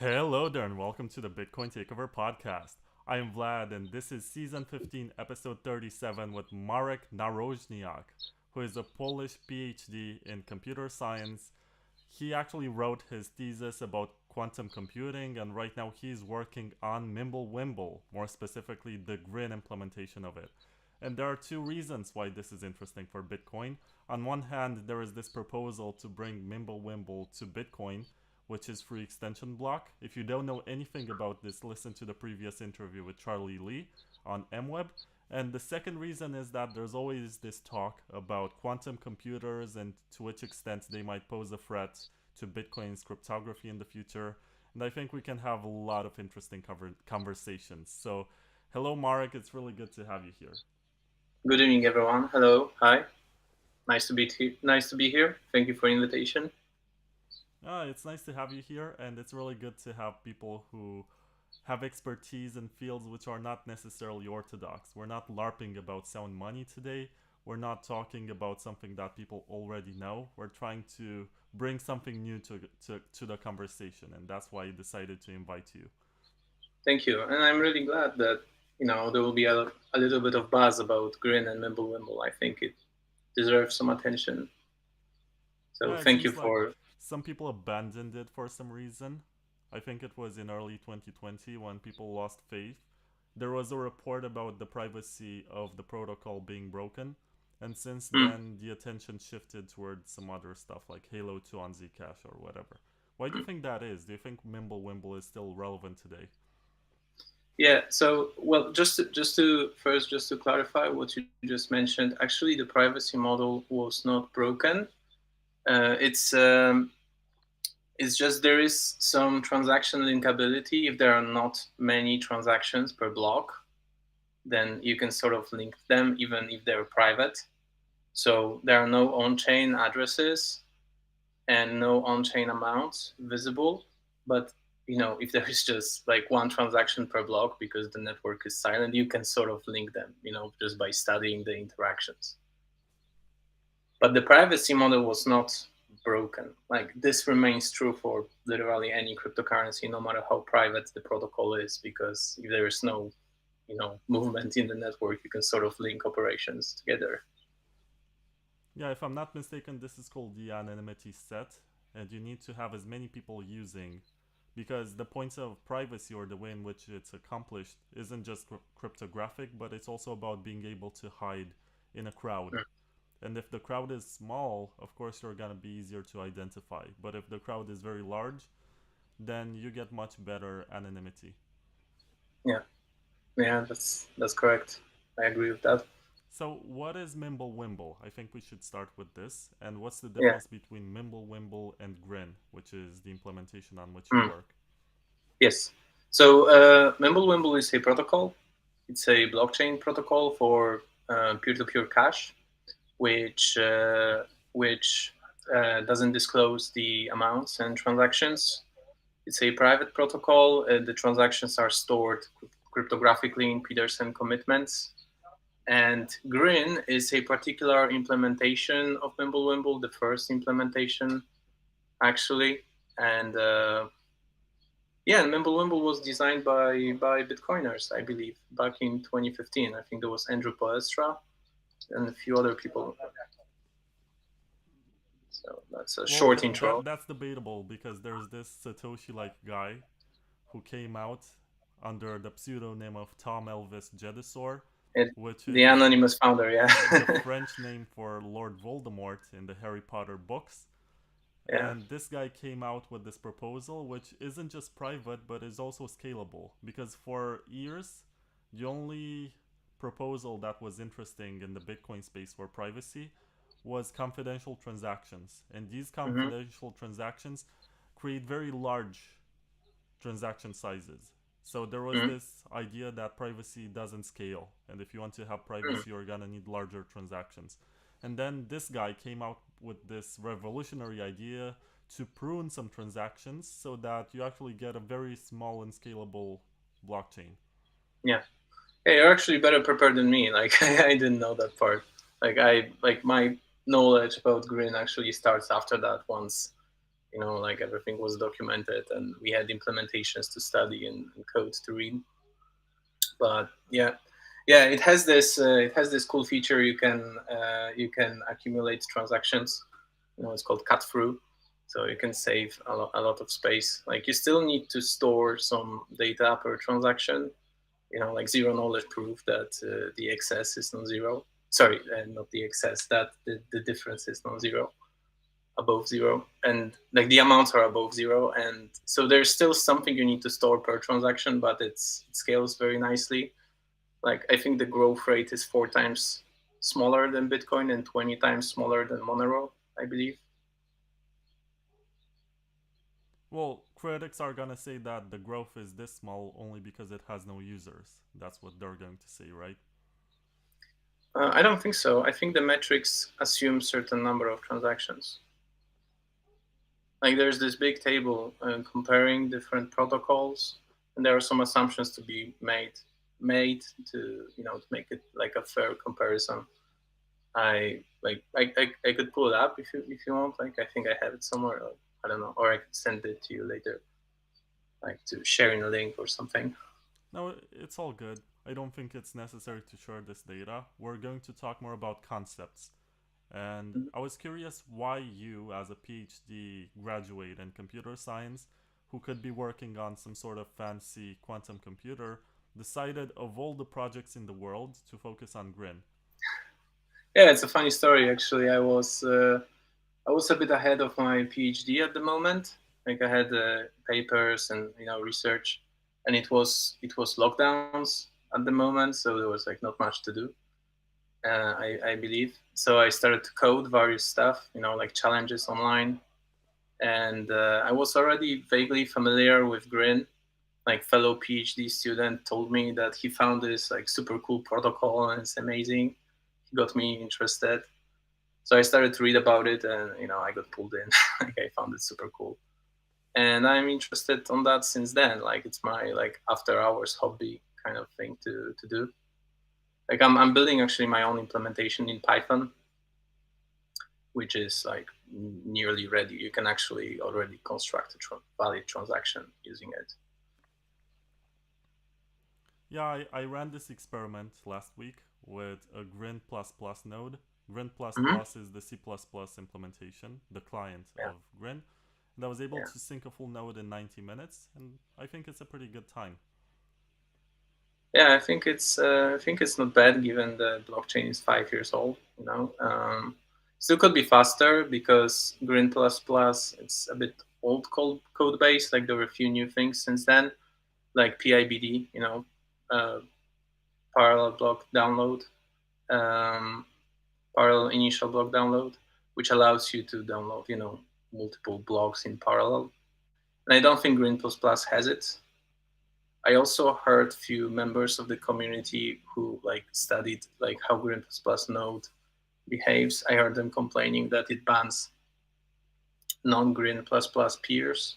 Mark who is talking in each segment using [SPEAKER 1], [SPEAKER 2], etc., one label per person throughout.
[SPEAKER 1] Hello there, and welcome to the Bitcoin Takeover podcast. I am Vlad, and this is season 15, episode 37, with Marek Narozniak, who is a Polish PhD in computer science. He actually wrote his thesis about quantum computing, and right now he's working on MimbleWimble, more specifically the Grin implementation of it. And there are two reasons why this is interesting for Bitcoin. On one hand, there is this proposal to bring MimbleWimble to Bitcoin, which is free extension block. If you don't know anything about this, listen to the previous interview with Charlie Lee on MWeb. And the second reason is that there's always this talk about quantum computers and to which extent they might pose a threat to Bitcoin's cryptography in the future. And I think we can have a lot of interesting conversations. So, hello, Marek. It's really good to have you here.
[SPEAKER 2] Good evening, everyone. Hello, hi. Nice to be here. Thank you for the invitation.
[SPEAKER 1] It's nice to have you here, and it's really good to have people who have expertise in fields which are not necessarily orthodox. We're not LARPing about sound money today. We're not talking about something that people already know. We're trying to bring something new to the conversation, and that's why I decided to invite you.
[SPEAKER 2] Thank you, and I'm really glad that there will be a little bit of buzz about Grin and MimbleWimble. I think it deserves some attention. So
[SPEAKER 1] Yeah, it
[SPEAKER 2] thank you
[SPEAKER 1] seems like
[SPEAKER 2] for.
[SPEAKER 1] some people abandoned it for some reason. I think it was in early 2020 when people lost faith. There was a report about the privacy of the protocol being broken, and since
[SPEAKER 2] Mm,
[SPEAKER 1] then the attention shifted towards some other stuff like Halo 2 on Zcash or whatever. Why do you
[SPEAKER 2] mm.
[SPEAKER 1] think that is? Do you think MimbleWimble is still relevant today?
[SPEAKER 2] Yeah. So, well, just to clarify what you just mentioned. Actually, the privacy model was not broken. Uh, it's um, It's just there is some transaction linkability. If there are not many transactions per block, then you can sort of link them even if they're private. So there are no on-chain addresses and no on-chain amounts visible. But if there is just like one transaction per block because the network is silent, you can sort of link them, just by studying the interactions. But the privacy model was not broken. Like this remains true for literally any cryptocurrency, no matter how private the protocol is, because if there is no, movement in the network, you can sort of link operations together.
[SPEAKER 1] Yeah, if I'm not mistaken, this is called the anonymity set, and you need to have as many people using because the points of privacy or the way in which it's accomplished isn't just cryptographic, but it's also about being able to hide in a crowd.
[SPEAKER 2] Mm.
[SPEAKER 1] And if the crowd is small, of course you're gonna be easier to identify. But if the crowd is very large, then you get much better anonymity.
[SPEAKER 2] Yeah, yeah, that's correct. I agree with that.
[SPEAKER 1] So, what is MimbleWimble? I think we should start with this. And what's the
[SPEAKER 2] Yeah.
[SPEAKER 1] difference between MimbleWimble and Grin, which is the implementation on which you
[SPEAKER 2] Mm.
[SPEAKER 1] work?
[SPEAKER 2] Yes. So MimbleWimble is a protocol. It's a blockchain protocol for peer-to-peer cash, which doesn't disclose the amounts and transactions. It's a private protocol. The transactions are stored cryptographically in Peterson commitments. And Grin is a particular implementation of MimbleWimble, the first implementation, actually. And yeah, MimbleWimble was designed by Bitcoiners, I believe, back in 2015. I think there was Andrew Poestra and a few other people. So that's a
[SPEAKER 1] Well,
[SPEAKER 2] short intro.
[SPEAKER 1] that's debatable because there's this Satoshi like guy who came out under the pseudonym of Tom Elvis Jedusor,
[SPEAKER 2] It,
[SPEAKER 1] which
[SPEAKER 2] the
[SPEAKER 1] is
[SPEAKER 2] anonymous founder, yeah.
[SPEAKER 1] the French name for Lord Voldemort in the Harry Potter books.
[SPEAKER 2] Yeah.
[SPEAKER 1] And this guy came out with this proposal, which isn't just private, but is also scalable. Because for years, the only proposal that was interesting in the Bitcoin space for privacy was confidential transactions. And these
[SPEAKER 2] Hmm.
[SPEAKER 1] confidential transactions create very large transaction sizes. So there was
[SPEAKER 2] Hmm.
[SPEAKER 1] this idea that privacy doesn't scale, and if you want to have privacy, you're gonna need larger transactions. And then this guy came out with this revolutionary idea to prune some transactions so that you actually get a very small and scalable blockchain.
[SPEAKER 2] Yeah. Hey, you're actually better prepared than me. Like I didn't know that part. Like my knowledge about Grin actually starts after that. Once like everything was documented, and we had implementations to study and code to read. But yeah, it has this cool feature. You can accumulate transactions. It's called cut through, so you can save a lot of space. Like, you still need to store some data per transaction, like zero knowledge proof that the excess is non-zero. Sorry, not the excess, that the difference is non-zero, above zero, and like the amounts are above zero, and so there's still something you need to store per transaction, but it scales very nicely. Like, I think the growth rate is 4 times smaller than Bitcoin and 20 times smaller than Monero, I believe.
[SPEAKER 1] Well, critics are gonna say that the growth is this small only because it has no users. That's what they're going to say, right?
[SPEAKER 2] I don't think so. I think the metrics assume certain number of transactions. Like, there's this big table comparing different protocols, and there are some assumptions to be made to to make it like a fair comparison. I could pull it up if you want. Like, I think I have it somewhere. Like, I don't know, or I could send it to you later, like to sharing a link or something.
[SPEAKER 1] No, it's all good. I don't think it's necessary to share this data. We're going to talk more about concepts. And
[SPEAKER 2] Mhm.
[SPEAKER 1] I was curious why you, as a PhD graduate in computer science, who could be working on some sort of fancy quantum computer, decided of all the projects in the world to focus on Grin.
[SPEAKER 2] Yeah, it's a funny story actually. I was a bit ahead of my PhD at the moment. Like, I had papers and research, and it was lockdowns at the moment, so there was like not much to do. I believe so. I started to code various stuff, like challenges online, and I was already vaguely familiar with Grin. Like, fellow PhD student told me that he found this like super cool protocol and it's amazing. He got me interested. So I started to read about it, and I got pulled in. Like, I found it super cool, and I'm interested on that since then. Like, it's my like after hours hobby kind of thing to do. Like, I'm building actually my own implementation in Python, which is like nearly ready. You can actually already construct a valid transaction using it.
[SPEAKER 1] Yeah, I ran this experiment last week with a Grin++ node. Grin++
[SPEAKER 2] Mm-hmm.
[SPEAKER 1] is the C++ implementation, the client
[SPEAKER 2] Yeah,
[SPEAKER 1] of Grin. And I was able
[SPEAKER 2] yeah,
[SPEAKER 1] to sync a full node in 90 minutes, and I think it's a pretty good time.
[SPEAKER 2] yeah. I think it's not bad given the blockchain is 5 years old. Still could be faster because Grin++ it's a bit old code base. Like, there were a few new things since then, like PIBD, uh, parallel block download, um, parallel initial block download, which allows you to download multiple blocks in parallel. And I don't think Grin++ has it. I also heard few members of the community who like studied like how Grin++ node behaves. I heard them complaining that it bans non-Grin++ peers,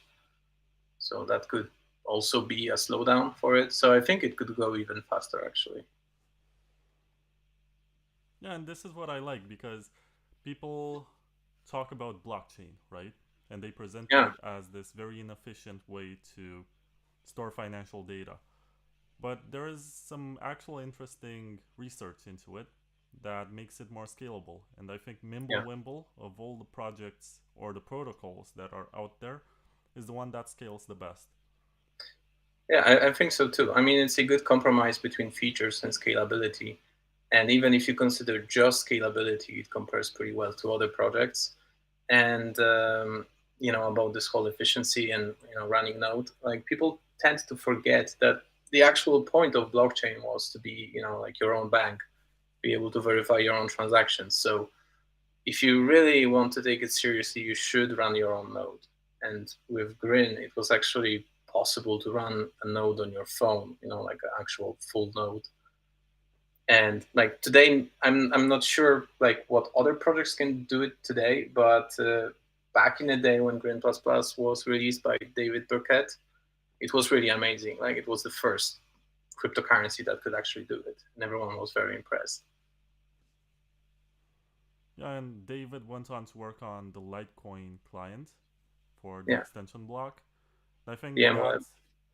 [SPEAKER 2] so that could also be a slowdown for it. So I think it could go even faster actually.
[SPEAKER 1] Yeah, and this is what I like because people talk about blockchain, right? And they present
[SPEAKER 2] Yeah,
[SPEAKER 1] it as this very inefficient way to store financial data. But there is some actual interesting research into it that makes it more scalable. And I think
[SPEAKER 2] yeah.
[SPEAKER 1] MimbleWimble, of all the projects or the protocols that are out there, is the one that scales the best.
[SPEAKER 2] Yeah, I think so too. I mean, it's a good compromise between features and scalability. And even if you consider just scalability, it compares pretty well to other projects. And about this whole efficiency and running node, like, people tend to forget that the actual point of blockchain was to be like your own bank, be able to verify your own transactions. So if you really want to take it seriously, you should run your own node. And with Grin, it was actually possible to run a node on your phone, like an actual full node. And like today, I'm not sure like what other projects can do it today, but back in the day when Grin++ was released by David Burkett, it was really amazing. Like, it was the first cryptocurrency that could actually do it, and everyone was very impressed.
[SPEAKER 1] Yeah, and David went on to work on the Litecoin client for the
[SPEAKER 2] Yeah,
[SPEAKER 1] extension block. I think
[SPEAKER 2] the
[SPEAKER 1] that
[SPEAKER 2] MLM.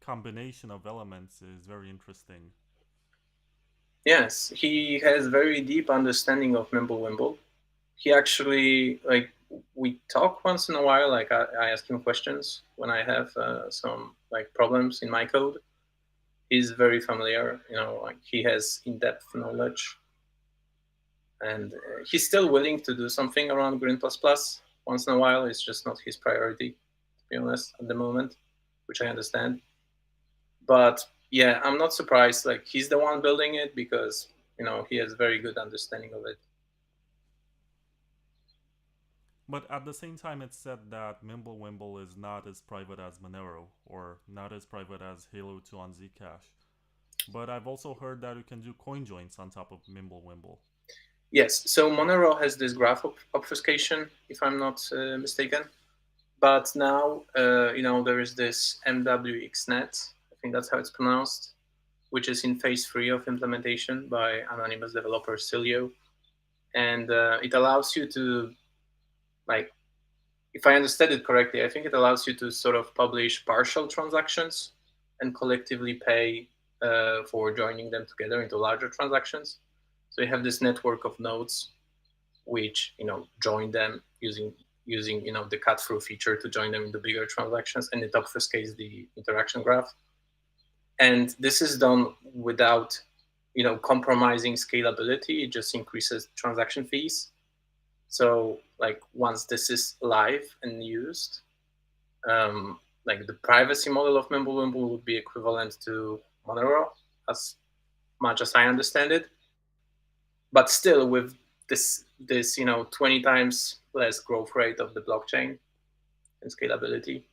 [SPEAKER 1] combination of elements is very interesting.
[SPEAKER 2] Yes, he has very deep understanding of MimbleWimble. He actually we talk once in a while. Like I ask him questions when I have some like problems in my code. He's very familiar. Like he has in-depth knowledge, and he's still willing to do something around Grin++ once in a while. It's just not his priority, to be honest, at the moment, which I understand. But yeah, I'm not surprised. Like he's the one building it because he has very good understanding of it.
[SPEAKER 1] But at the same time, it's said that MimbleWimble is not as private as Monero or not as private as Halo 2 on Zcash. But I've also heard that you can do CoinJoins on top of MimbleWimble.
[SPEAKER 2] Yes, so Monero has this graph obfuscation, if I'm not mistaken. But now, there is this MWXNet, I think that's how it's pronounced, which is in phase 3 of implementation by anonymous developer Silio. And it allows you to, like, if I understood it correctly, I think it allows you to sort of publish partial transactions and collectively pay for joining them together into larger transactions. So you have this network of nodes which join them using the cut through feature to join them into bigger transactions, and it obfuscates the interaction graph. And this is done without compromising scalability. It just increases transaction fees. So like once this is live and used, like the privacy model of MimbleWimble would be equivalent to Monero, as much as I understand it, but still with this 20 times less growth rate of the blockchain and scalability.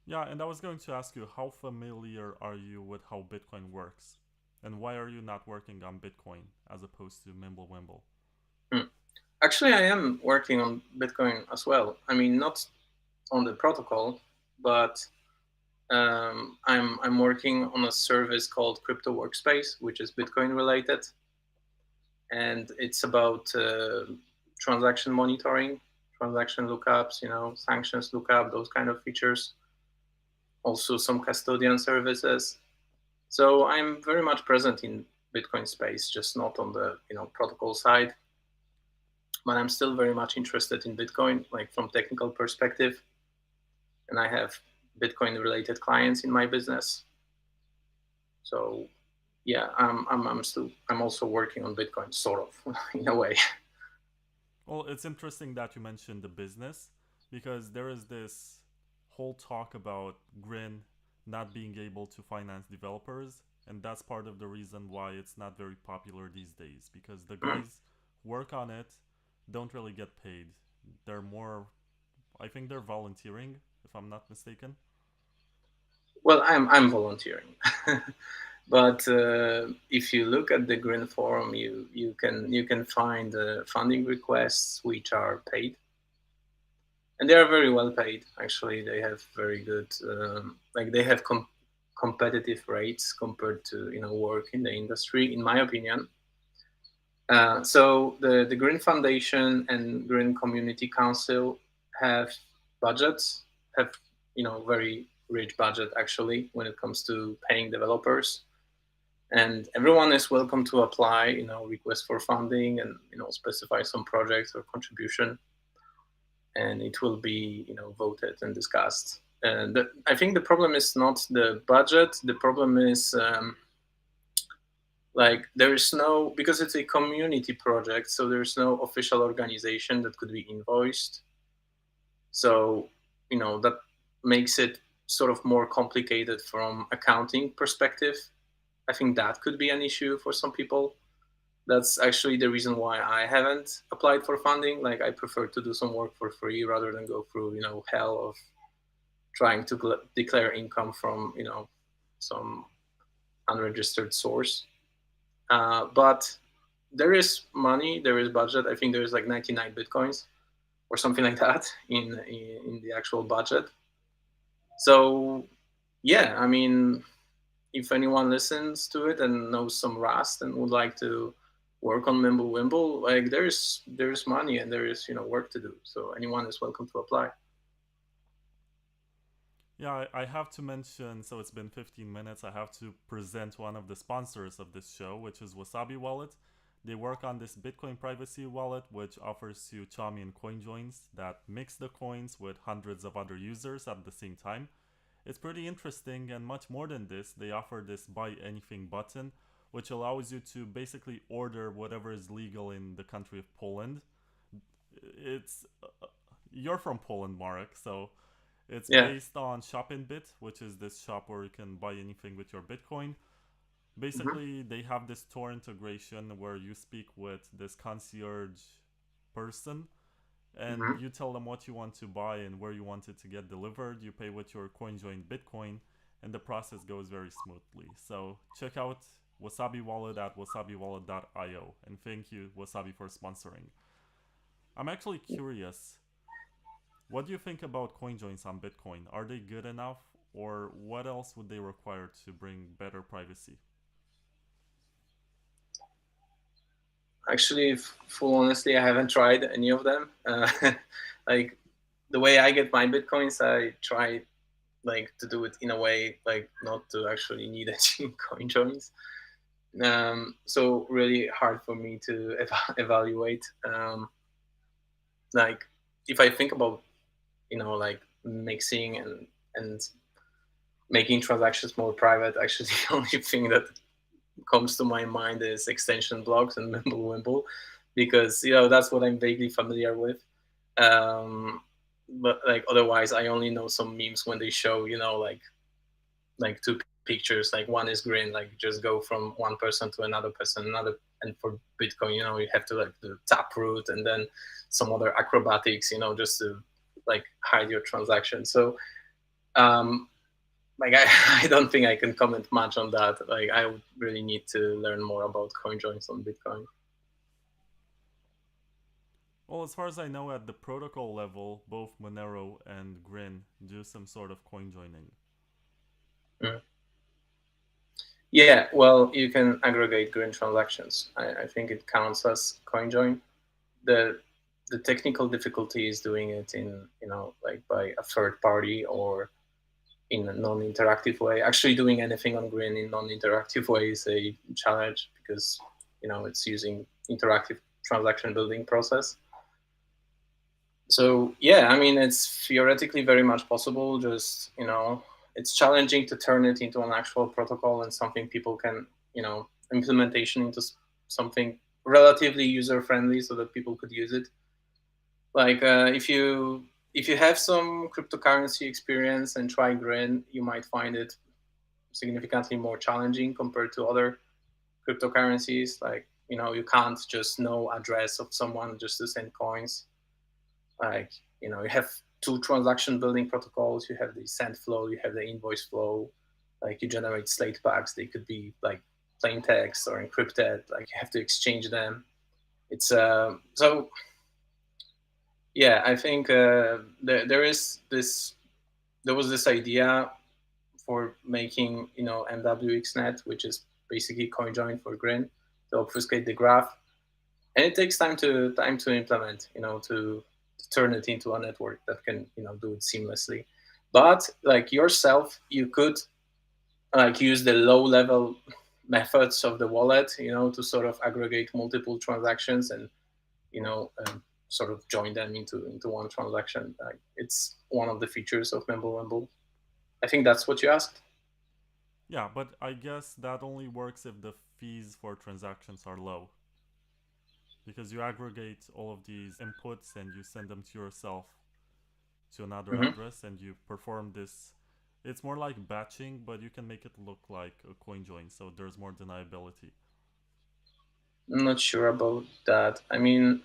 [SPEAKER 1] Yeah, and I was going to ask you, how familiar are you with how Bitcoin works? And why are you not working on Bitcoin as opposed to MimbleWimble?
[SPEAKER 2] Hmm. Actually, I am working on Bitcoin as well. I mean, not on the protocol, but I'm working on a service called Crypto Workspace, which is Bitcoin related, and it's about transaction monitoring, transaction lookups, sanctions lookup, those kind of features. Also, some custodian services. So I'm very much present in Bitcoin space, just not on the protocol side. But I'm still very much interested in Bitcoin, like from technical perspective, and I have Bitcoin related clients in my business. So yeah, I'm also working on Bitcoin, sort of, in a way.
[SPEAKER 1] Well, it's interesting that you mentioned the business because there is this whole talk about Grin not being able to finance developers, and that's part of the reason why it's not very popular these days because the guys who work on it don't really get paid. They're more, I think they're volunteering, if I'm not mistaken.
[SPEAKER 2] Well, I'm volunteering. But if you look at the Grin forum, you can find funding requests which are paid, and they are very well paid. Actually, they have very good, like they have competitive rates compared to work in the industry, in my opinion. So the Grin Foundation and Grin Community Council have budgets, have very rich budget actually when it comes to paying developers, and everyone is welcome to apply, request for funding and specify some projects or contribution, and it will be voted and discussed. And I think the problem is not the budget. The problem is like there is no, because it's a community project, so there's no official organization that could be invoiced. So that makes it sort of more complicated from accounting perspective. I think that could be an issue for some people. That's actually the reason why I haven't applied for funding. Like I prefer to do some work for free rather than go through hell of trying to declare income from some unregistered source. But there is money, there is budget. I think there is like 99 bitcoins or something like that in the actual budget. So yeah, I mean, if anyone listens to it and knows some Rust and would like to work on MimbleWimble, like there's money and there is work to do. So anyone is welcome to apply.
[SPEAKER 1] Yeah, I have to mention, so it's been 15 minutes. I have to present one of the sponsors of this show, which is Wasabi Wallet. They work on this Bitcoin privacy wallet, which offers you Chaumian CoinJoins that mix the coins with hundreds of other users at the same time. It's pretty interesting, and much more than this, they offer this buy anything button, which allows you to basically order whatever is legal in the country of Poland. It's You're from Poland, Marek, so it's
[SPEAKER 2] Yeah.
[SPEAKER 1] based on ShopInBit, which is this shop where you can buy anything with your Bitcoin.
[SPEAKER 2] Hmm.
[SPEAKER 1] Basically, they have this Tor integration where you speak with this concierge person and
[SPEAKER 2] Hmm.
[SPEAKER 1] you tell them what you want to buy and where you want it to get delivered. You pay with your CoinJoin Bitcoin, and the process goes very smoothly. So check out Wasabi Wallet at wasabiwallet.io, and thank you, Wasabi, for sponsoring. I'm actually curious, what do you think about CoinJoins on Bitcoin? Are they good enough, or what else would they require to bring better privacy?
[SPEAKER 2] Actually, full honestly, I haven't tried any of them. Like the way I get my bitcoins, I try like to do it in a way like not to actually need any coin joins. So really hard for me to evaluate. Like if I think about like mixing and making transactions more private, actually the only thing that comes to my mind is extension blocks and MimbleWimble, because that's what I'm vaguely familiar with. But like otherwise, I only know some memes when they show like two pictures. Like one is Grin, like just go from one person to another person, another. And for Bitcoin, you have to like do taproot and then some other acrobatics, just to like hide your transaction. So um, like I don't think I can comment much on that. Like I would really need to learn more about coin joins on Bitcoin.
[SPEAKER 1] Well, as far as I know, at the protocol level, both Monero and Grin do some sort of coin joining.
[SPEAKER 2] Mm. Yeah, well, you can aggregate green transactions. I think it counts as coin join. The technical difficulty is doing it in like by a third party or in a non-interactive way. Actually, doing anything on Grin in non-interactive way is a challenge because it's using interactive transaction building process. So yeah, I mean it's theoretically very much possible. Just it's challenging to turn it into an actual protocol and something people can implementation into something relatively user friendly so that people could use it. Like if you have some cryptocurrency experience and try Grin, you might find it significantly more challenging compared to other cryptocurrencies. Like you can't just know address of someone just to send coins. Like you have two transaction building protocols. You have the send flow, you have the invoice flow. Like you generate slate packs. They could be like plain text or encrypted. Like you have to exchange them. It's so yeah. I think there was this idea for making MWXNet, which is basically CoinJoin for Grin, to obfuscate the graph, and it takes time to implement, to turn it into a network that can do it seamlessly. But like yourself, you could like use the low level methods of the wallet, to sort of aggregate multiple transactions and sort of join them into one transaction. Like it's one of the features of MimbleWimble. I think that's what you asked.
[SPEAKER 1] Yeah, but I guess that only works if the fees for transactions are low. Because you aggregate all of these inputs and you send them to yourself to another
[SPEAKER 2] Mm-hmm.
[SPEAKER 1] address and you perform this. It's more like batching, but you can make it look like a coin join, so there's more deniability.
[SPEAKER 2] I'm not sure about that. I mean,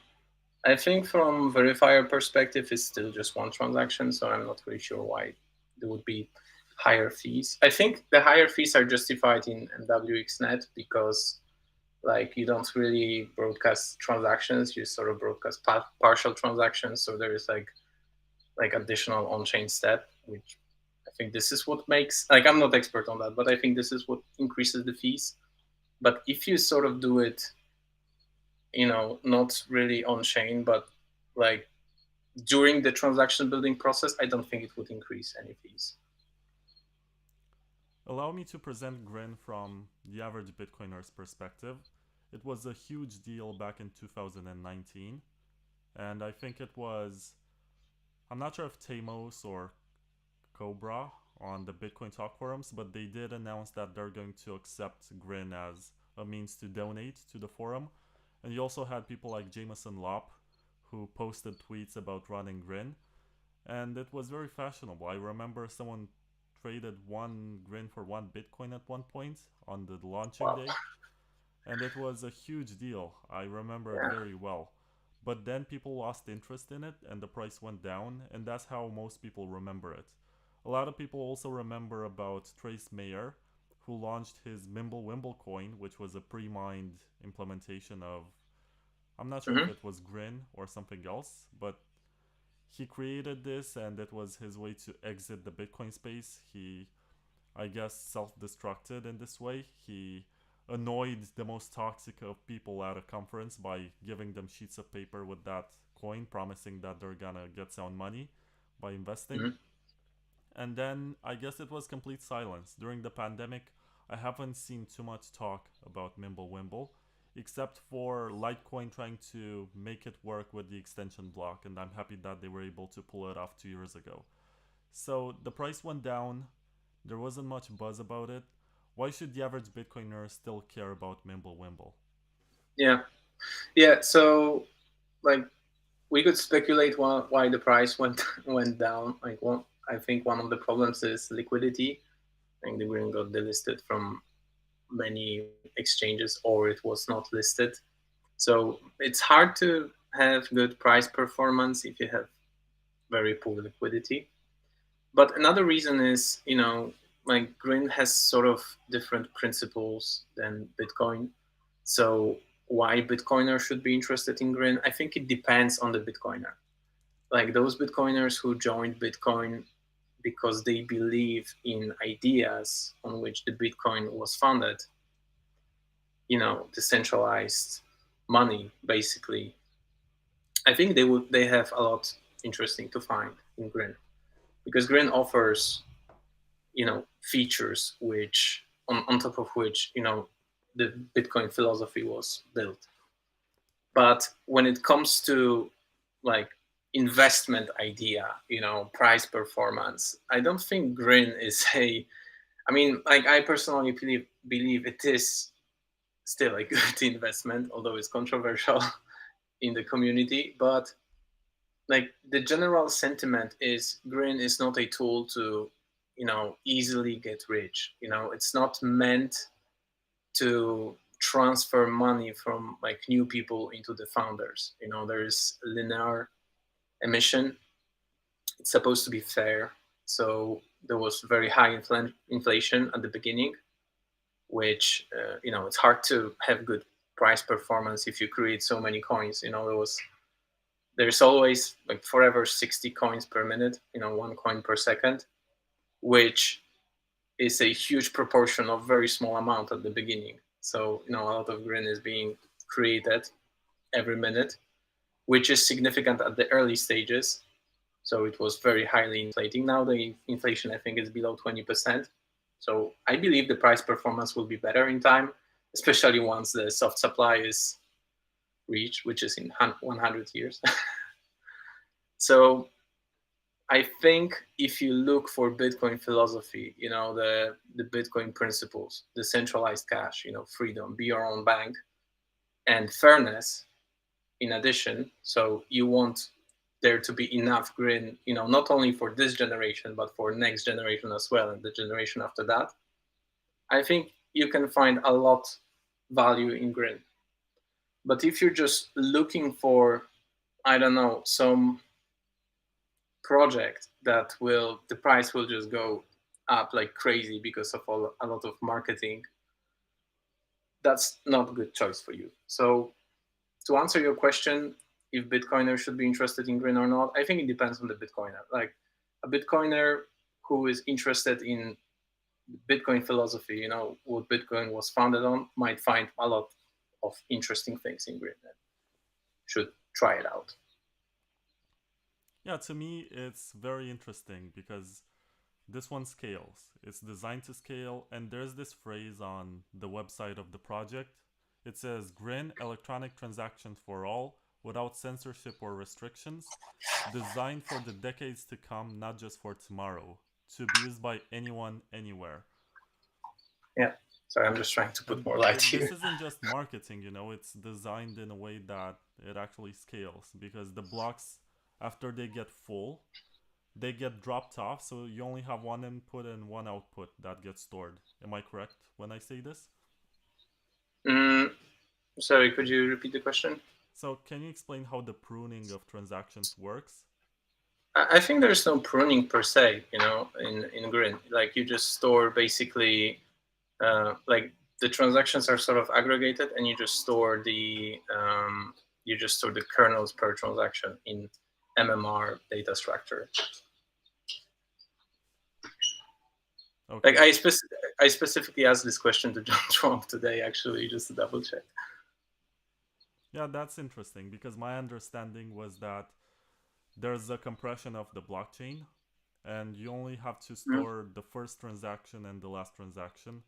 [SPEAKER 2] I think from verifier perspective, it's still just one transaction, so I'm not really sure why there would be higher fees. I think the higher fees are justified in MWXNet because like you don't really broadcast transactions, you sort of broadcast partial transactions. So there is like additional on-chain step, which I think this is what makes like I'm not expert on that, but I think this is what increases the fees. But if you sort of do it not really on chain, but like during the transaction building process, I don't think it would increase any fees.
[SPEAKER 1] Allow me to present Grin from the average Bitcoiner's perspective. It was a huge deal back in 2019, and I think it was, I'm not sure if Tamos or Cobra on the Bitcoin Talk forums, but they did announce that they're going to accept Grin as a means to donate to the forum. And you also had people like Jameson Lopp who posted tweets about running Grin, and it was very fashionable. I remember someone traded one Grin for one Bitcoin at one point on the launching
[SPEAKER 2] Wow.
[SPEAKER 1] day, and it was a huge deal. I remember it
[SPEAKER 2] Yeah.
[SPEAKER 1] very well. But then people lost interest in it and the price went down, and that's how most people remember it. A lot of people also remember about Trace Mayer, who launched his MimbleWimble coin, which was a pre mined implementation of, I'm not sure if
[SPEAKER 2] Hmm.
[SPEAKER 1] it was Grin or something else, but he created this and it was his way to exit the Bitcoin space. He, I guess, self destructed in this way. He annoyed the most toxic of people at a conference by giving them sheets of paper with that coin, promising that they're gonna get some money by investing.
[SPEAKER 2] Hmm.
[SPEAKER 1] And then I guess it was complete silence. During the pandemic, I haven't seen too much talk about MimbleWimble, except for Litecoin trying to make it work with the extension block, and I'm happy that they were able to pull it off 2 years ago. So the price went down, there wasn't much buzz about it. Why should the average Bitcoiner still care about MimbleWimble?
[SPEAKER 2] Yeah. Yeah. So like we could speculate why the price went went down. Like one, I think one of the problems is liquidity. I think the green got delisted from many exchanges, or it was not listed. So it's hard to have good price performance if you have very poor liquidity. But another reason is, like Grin has sort of different principles than Bitcoin. So why Bitcoiners should be interested in Grin? I think it depends on the Bitcoiner. Like those Bitcoiners who joined Bitcoin because they believe in ideas on which the Bitcoin was founded, decentralized money, basically. I think they have a lot interesting to find in Grin because Grin offers features which on top of which the Bitcoin philosophy was built. But when it comes to like investment idea, price performance, I don't think Grin is a. I mean, like I personally believe it is still a good investment, although it's controversial in the community. But like the general sentiment is Grin is not a tool to easily get rich. It's not meant to transfer money from like new people into the founders. There is linear emission. It's supposed to be fair. So there was very high inflation at the beginning, which it's hard to have good price performance if you create so many coins. There's always like forever 60 coins per minute, one coin per second, which is a huge proportion of very small amount at the beginning. So, a lot of Grin is being created every minute, which is significant at the early stages. So it was very highly inflating. Now the inflation, I think, is below 20%. So I believe the price performance will be better in time, especially once the soft supply is reached, which is in 100 years. So I think if you look for Bitcoin philosophy, the Bitcoin principles, decentralized cash, freedom, be your own bank, and fairness in addition. So you want there to be enough Grin, not only for this generation, but for next generation as well, and the generation after that. I think you can find a lot value in Grin. But if you're just looking for, I don't know, some project that will the price will just go up like crazy because of a lot of marketing, that's not a good choice for you. So to answer your question, if Bitcoiner should be interested in Grin or not, I think it depends on the Bitcoiner. Like a Bitcoiner who is interested in Bitcoin philosophy, what Bitcoin was founded on, might find a lot of interesting things in Grin. should try it out.
[SPEAKER 1] Yeah, to me, it's very interesting because this one scales. It's designed to scale, and there's this phrase on the website of the project. It says Grin electronic transactions for all without censorship or restrictions, designed for the decades to come, not just for tomorrow, to be used by anyone, anywhere.
[SPEAKER 2] Yeah. Sorry, I'm just trying to put
[SPEAKER 1] And
[SPEAKER 2] more light
[SPEAKER 1] this
[SPEAKER 2] here.
[SPEAKER 1] isn't just marketing, it's designed in a way that it actually scales because the blocks, after they get full, they get dropped off, so you only have one input and one output that gets stored. Am I correct when I say this?
[SPEAKER 2] Mm, Sorry, could you repeat the question?
[SPEAKER 1] So, can you explain how the pruning of transactions works?
[SPEAKER 2] I think there's no pruning per se, in Grin. Like you just store basically, like the transactions are sort of aggregated, and you just store the kernels per transaction in MMR data structure.
[SPEAKER 1] Okay.
[SPEAKER 2] Like I specifically asked this question to John Trump today, actually, just to double check.
[SPEAKER 1] Yeah, that's interesting because my understanding was that there's a compression of the blockchain and you only have to
[SPEAKER 2] Mm.
[SPEAKER 1] store the first transaction and the last transaction.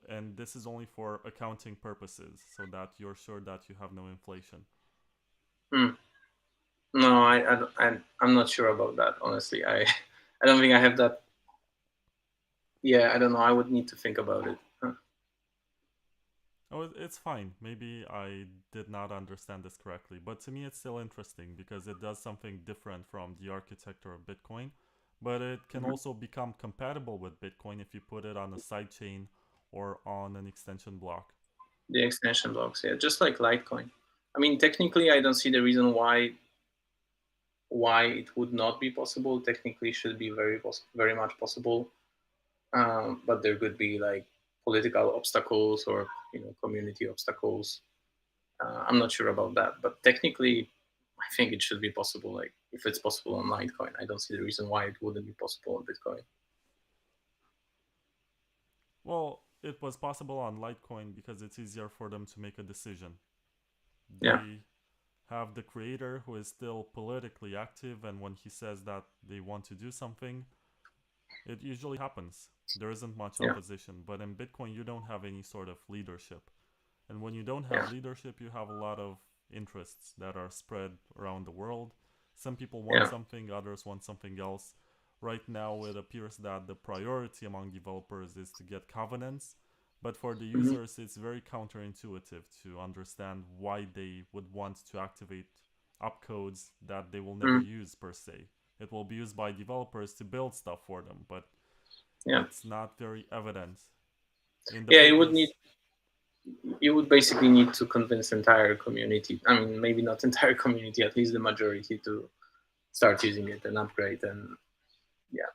[SPEAKER 1] And this is only for accounting purposes so that you're sure that you have no inflation.
[SPEAKER 2] Mm. No, I'm not sure about that. Honestly, I don't think I have that. Yeah, I don't know. I would need to think about it. Huh.
[SPEAKER 1] Oh, it's fine. Maybe I did not understand this correctly, but to me it's still interesting because it does something different from the architecture of Bitcoin. But it can
[SPEAKER 2] Mhm.
[SPEAKER 1] also become compatible with Bitcoin if you put it on a sidechain or on an extension block.
[SPEAKER 2] The extension blocks, yeah, just like Litecoin. I mean, technically, I don't see the reason why it would not be possible. Technically, it should be very much possible. But there could be like political obstacles or community obstacles. I'm not sure about that, but technically, I think it should be possible. Like if it's possible on Litecoin, I don't see the reason why it wouldn't be possible on Bitcoin.
[SPEAKER 1] Well, it was possible on Litecoin because it's easier for them to make a decision.
[SPEAKER 2] Yeah,
[SPEAKER 1] They have the creator who is still politically active, and when he says that they want to do something, it usually happens. There isn't much
[SPEAKER 2] yeah,
[SPEAKER 1] opposition, but in Bitcoin, you don't have any sort of leadership. And when you don't
[SPEAKER 2] yeah.
[SPEAKER 1] have leadership, you have a lot of interests that are spread around the world. Some people want
[SPEAKER 2] Yeah.
[SPEAKER 1] something, others want something else. Right now, it appears that the priority among developers is to get covenants, but for the
[SPEAKER 2] Hmm.
[SPEAKER 1] users, it's very counterintuitive to understand why they would want to activate opcodes that they will never
[SPEAKER 2] Mm.
[SPEAKER 1] use per se. It will be used by developers to build stuff for them, but
[SPEAKER 2] Yeah,
[SPEAKER 1] it's not very evident. In the
[SPEAKER 2] yeah.
[SPEAKER 1] papers,
[SPEAKER 2] You would basically need to convince entire community. I mean, maybe not entire community, at least the majority, to start using it and upgrade. And yeah,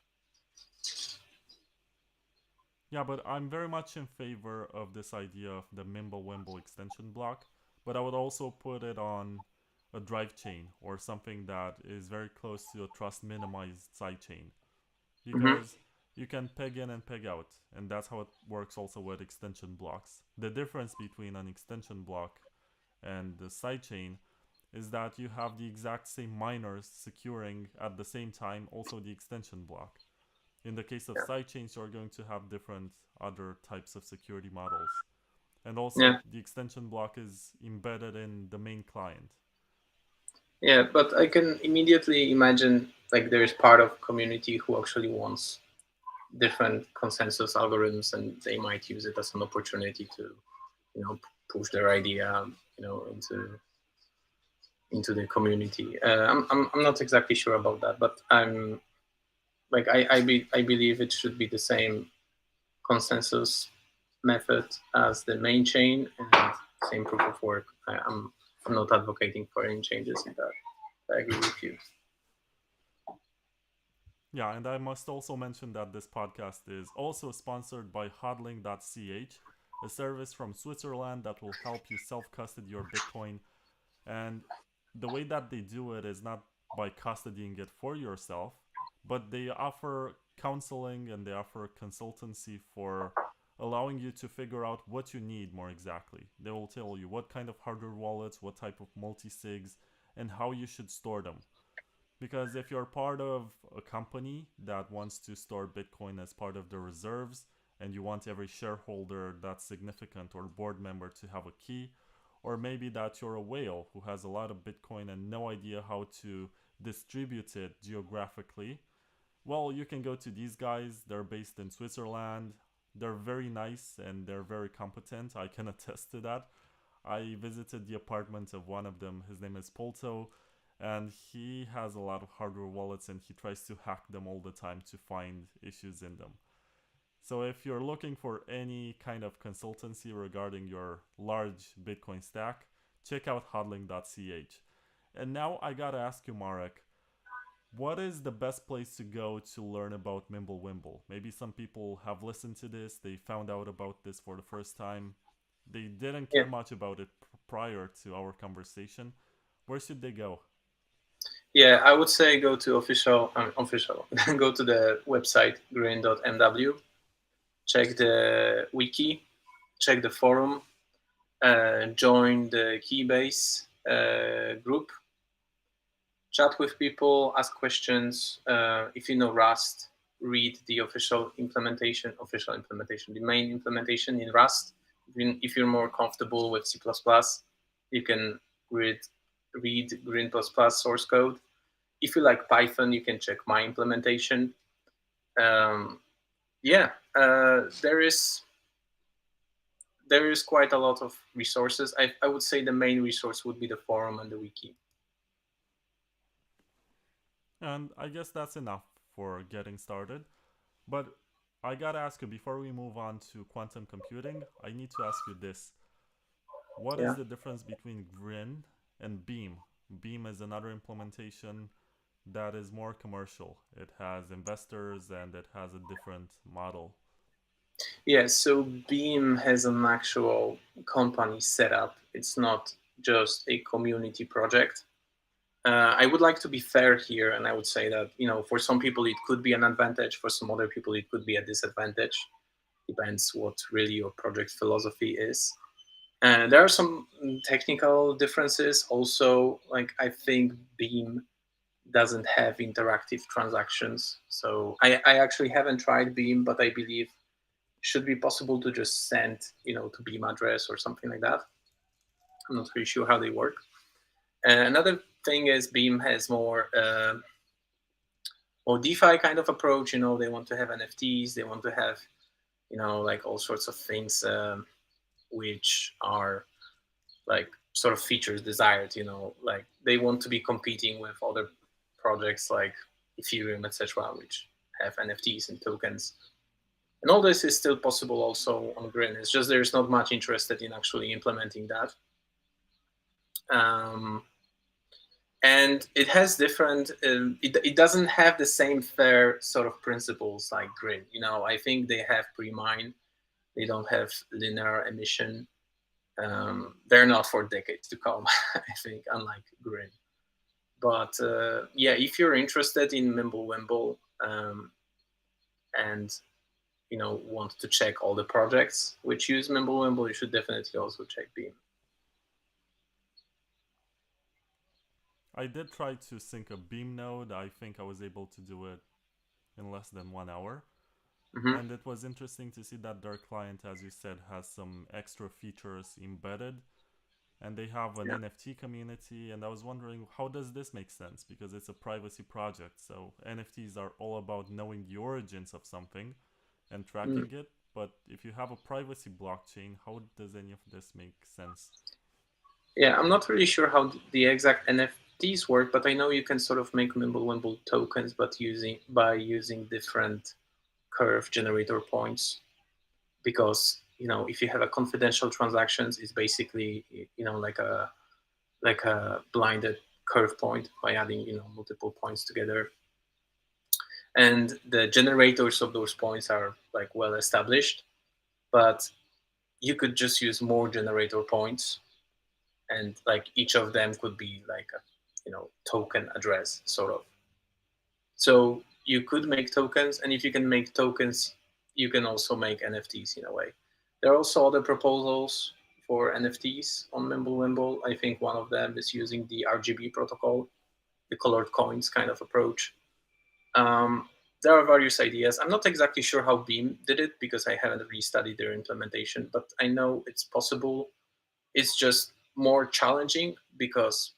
[SPEAKER 1] yeah, but I'm very much in favor of this idea of the MimbleWimble extension block, but I would also put it on a drive chain or something that is very close to a trust minimized sidechain
[SPEAKER 2] hmm,
[SPEAKER 1] because you can peg in and peg out, and that's how it works also with extension blocks. The difference between an extension block and the sidechain is that you have the exact same miners securing at the same time also the extension block. In the case of
[SPEAKER 2] yeah,
[SPEAKER 1] sidechains, you're going to have different other types of security models. And also,
[SPEAKER 2] yeah,
[SPEAKER 1] the extension block is embedded in the main client.
[SPEAKER 2] yeah. But I can immediately imagine like there is part of community who actually wants different consensus algorithms, and they might use it as an opportunity to, push their idea, into the community. I'm not exactly sure about that, but I'm like I believe it should be the same consensus method as the main chain and same proof of work. I'm not advocating for any changes in that. I agree with you.
[SPEAKER 1] Yeah, and I must also mention that this podcast is also sponsored by hodling.ch, a service from Switzerland that will help you self custody your Bitcoin. And the way that they do it is not by custodying it for yourself, but they offer counseling and they offer consultancy for allowing you to figure out what you need more exactly. They will tell you what kind of hardware wallets, what type of multi-sigs, and how you should store them. Because if you're part of a company that wants to store Bitcoin as part of the reserves, and you want every shareholder that's significant or board member to have a key, or maybe that you're a whale who has a lot of Bitcoin and no idea how to distribute it geographically, well, you can go to these guys. They're based in Switzerland. They're very nice and they're very competent. I can attest to that. I visited the apartment of one of them. His name is Polto, and he has a lot of hardware wallets and he tries to hack them all the time to find issues in them. So if you're looking for any kind of consultancy regarding your large Bitcoin stack, check out hodling.ch. And now I gotta ask you, Marek, what is the best place to go to learn about MimbleWimble? Maybe some people have listened to this, they found out about this for the first time. They didn't
[SPEAKER 2] Yeah.
[SPEAKER 1] care much about it prior to our conversation. Where should they go?
[SPEAKER 2] Yeah, I would say go to official, go to the website grin.mw, check the wiki, check the forum, join the Keybase group, chat with people, ask questions. If you know Rust, read the official implementation, the main implementation in Rust. If you're more comfortable with C++, you can read Grin++ source code. If you like Python, you can check my implementation. There is quite a lot of resources. I would say the main resource would be the forum and the wiki.
[SPEAKER 1] And I guess that's enough for getting started. But I gotta ask you, before we move on to quantum computing, I need to ask you this. What is
[SPEAKER 2] Yeah.
[SPEAKER 1] the difference between Grin and Beam? Beam is another implementation that is more commercial. It has investors and it has a different model.
[SPEAKER 2] Yeah, so Beam has an actual company set up. It's not just a community project. I would like to be fair here, and I would say that, for some people it could be an advantage, for some other people it could be a disadvantage. Depends what really your project philosophy is. And there are some technical differences. Also, like, I think Beam doesn't have interactive transactions. So I actually haven't tried Beam, but I believe should be possible to just send, to Beam address or something like that. I'm not really sure how they work. Another thing is Beam has more DeFi kind of approach. They want to have NFTs. They want to have, like all sorts of things which are like sort of features desired. Like they want to be competing with other projects like Ethereum, etc., which have NFTs and tokens. And all this is still possible also on Grin. It's just there's not much interested in actually implementing that. And it has different, it doesn't have the same fair sort of principles like Grin. I think they have pre-mine. They don't have linear emission. They're not for decades to come, I think, unlike Grin. But if you're interested in MimbleWimble and want to check all the projects which use MimbleWimble, you should definitely also check Beam.
[SPEAKER 1] I did try to sync a Beam node. I think I was able to do it in less than 1 hour.
[SPEAKER 2] Mm-hmm.
[SPEAKER 1] And it was interesting to see that their client, as you said, has some extra features embedded. And they have an NFT community. And I was wondering, how does this make sense? Because it's a privacy project. So NFTs are all about knowing the origins of something and tracking it. But if you have a privacy blockchain, how does any of this make sense?
[SPEAKER 2] Yeah, I'm not really sure how the exact NFTs work, but I know you can sort of make MimbleWimble tokens, but by using different curve generator points. Because if you have a confidential transactions, it's basically like a blinded curve point by adding multiple points together. And the generators of those points are like well established, but you could just use more generator points, and like each of them could be like a token address sort of. So you could make tokens, and if you can make tokens, you can also make NFTs in a way. There are also other proposals for NFTs on MimbleWimble. I think one of them is using the RGB protocol, the colored coins kind of approach. Um, there are various ideas. I'm not exactly sure how Beam did it because I haven't really studied their implementation, but I know it's possible. It's just more challenging because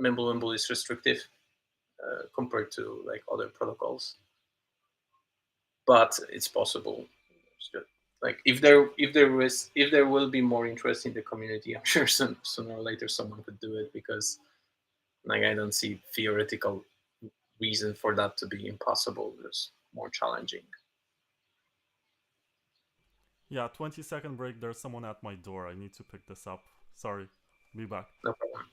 [SPEAKER 2] MimbleWimble is restrictive compared to like other protocols, but it's possible. Like if there will be more interest in the community, I'm sure sooner or later someone could do it because like I don't see theoretical reason for that to be impossible. Just more challenging.
[SPEAKER 1] Yeah, 20-second break. There's someone at my door. I need to pick this up. Sorry. Be back.
[SPEAKER 2] No problem.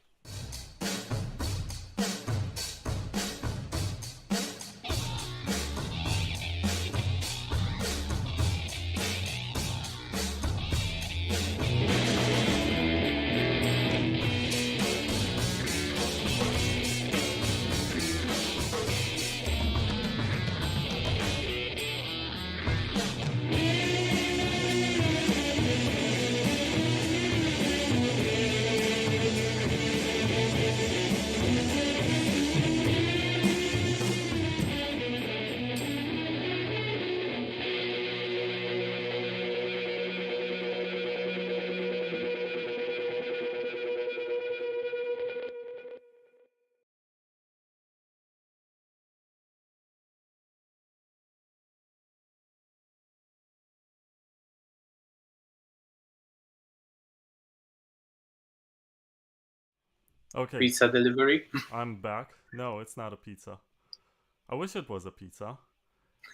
[SPEAKER 1] Okay,
[SPEAKER 2] Pizza delivery.
[SPEAKER 1] I'm back. No, it's not a pizza. I wish it was a pizza.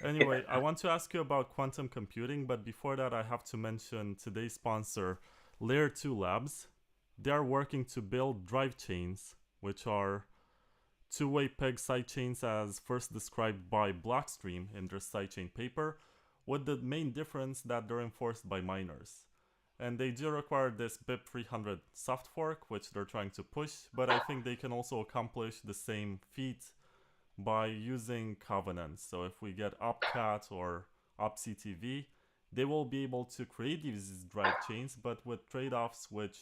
[SPEAKER 2] Yeah.
[SPEAKER 1] Anyway, I want to ask you about quantum computing, but before that, I have to mention today's sponsor, Layer 2 Labs. They are working to build drive chains, which are two-way peg sidechains as first described by Blockstream in their sidechain paper, with the main difference that they're enforced by miners. And they do require this BIP300 soft fork, which they're trying to push, but I think they can also accomplish the same feat by using covenants. So if we get opcat or opctv, they will be able to create these drive chains, but with trade-offs which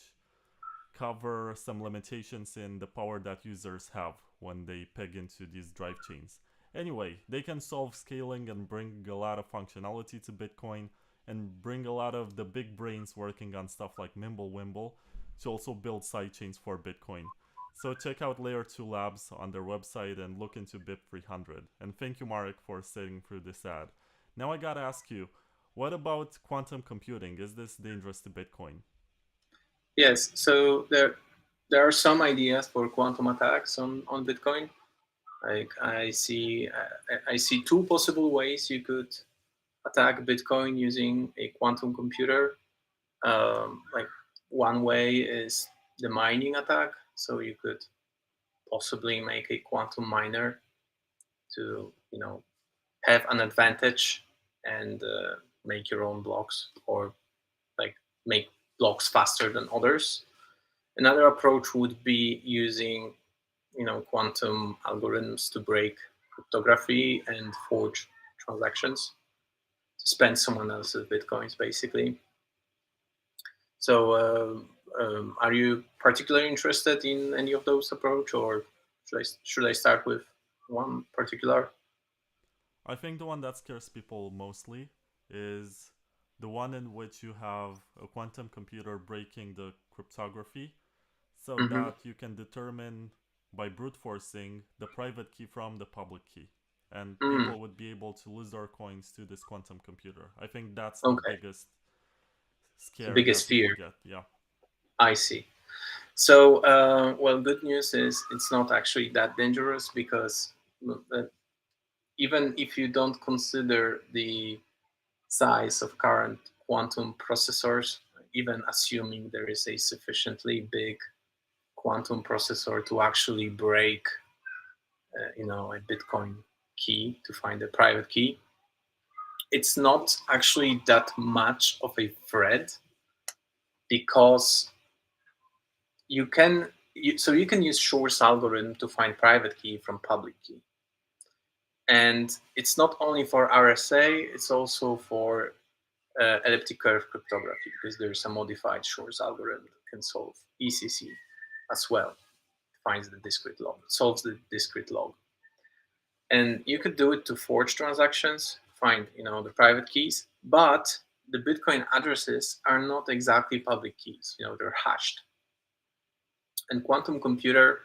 [SPEAKER 1] cover some limitations in the power that users have when they peg into these drive chains. Anyway, they can solve scaling and bring a lot of functionality to Bitcoin and bring a lot of the big brains working on stuff like MimbleWimble to also build sidechains for Bitcoin. So check out Layer 2 Labs on their website and look into BIP300. And thank you, Marek, for sitting through this ad. Now I gotta ask you, what about quantum computing? Is this dangerous to Bitcoin?
[SPEAKER 2] Yes. So there are some ideas for quantum attacks on Bitcoin. Like I see two possible ways you could attack Bitcoin using a quantum computer. Like one way is the mining attack. So you could possibly make a quantum miner to have an advantage and make your own blocks or like make blocks faster than others. Another approach would be using quantum algorithms to break cryptography and forge transactions to spend someone else's bitcoins basically. So are you particularly interested in any of those approach, or should I start with one particular?
[SPEAKER 1] I think the one that scares people mostly is the one in which you have a quantum computer breaking the cryptography so
[SPEAKER 2] Mm-hmm.
[SPEAKER 1] that you can determine by brute forcing the private key from the public key. And
[SPEAKER 2] Mm,
[SPEAKER 1] people would be able to lose their coins to this quantum computer. I think that's the
[SPEAKER 2] okay,
[SPEAKER 1] biggest
[SPEAKER 2] the
[SPEAKER 1] scare that
[SPEAKER 2] biggest
[SPEAKER 1] people
[SPEAKER 2] fear.
[SPEAKER 1] get. Yeah.
[SPEAKER 2] I see. So, well, good news is it's not actually that dangerous because even if you don't consider the size of current quantum processors, even assuming there is a sufficiently big quantum processor to actually break, a Bitcoin key to find a private key, it's not actually that much of a threat because so you can use Shor's algorithm to find private key from public key. And it's not only for RSA, it's also for elliptic curve cryptography, because there's a modified Shor's algorithm that can solve ECC as well. Finds the discrete log, solves the discrete log. And you could do it to forge transactions, find the private keys, but the Bitcoin addresses are not exactly public keys. They're hashed. And quantum computer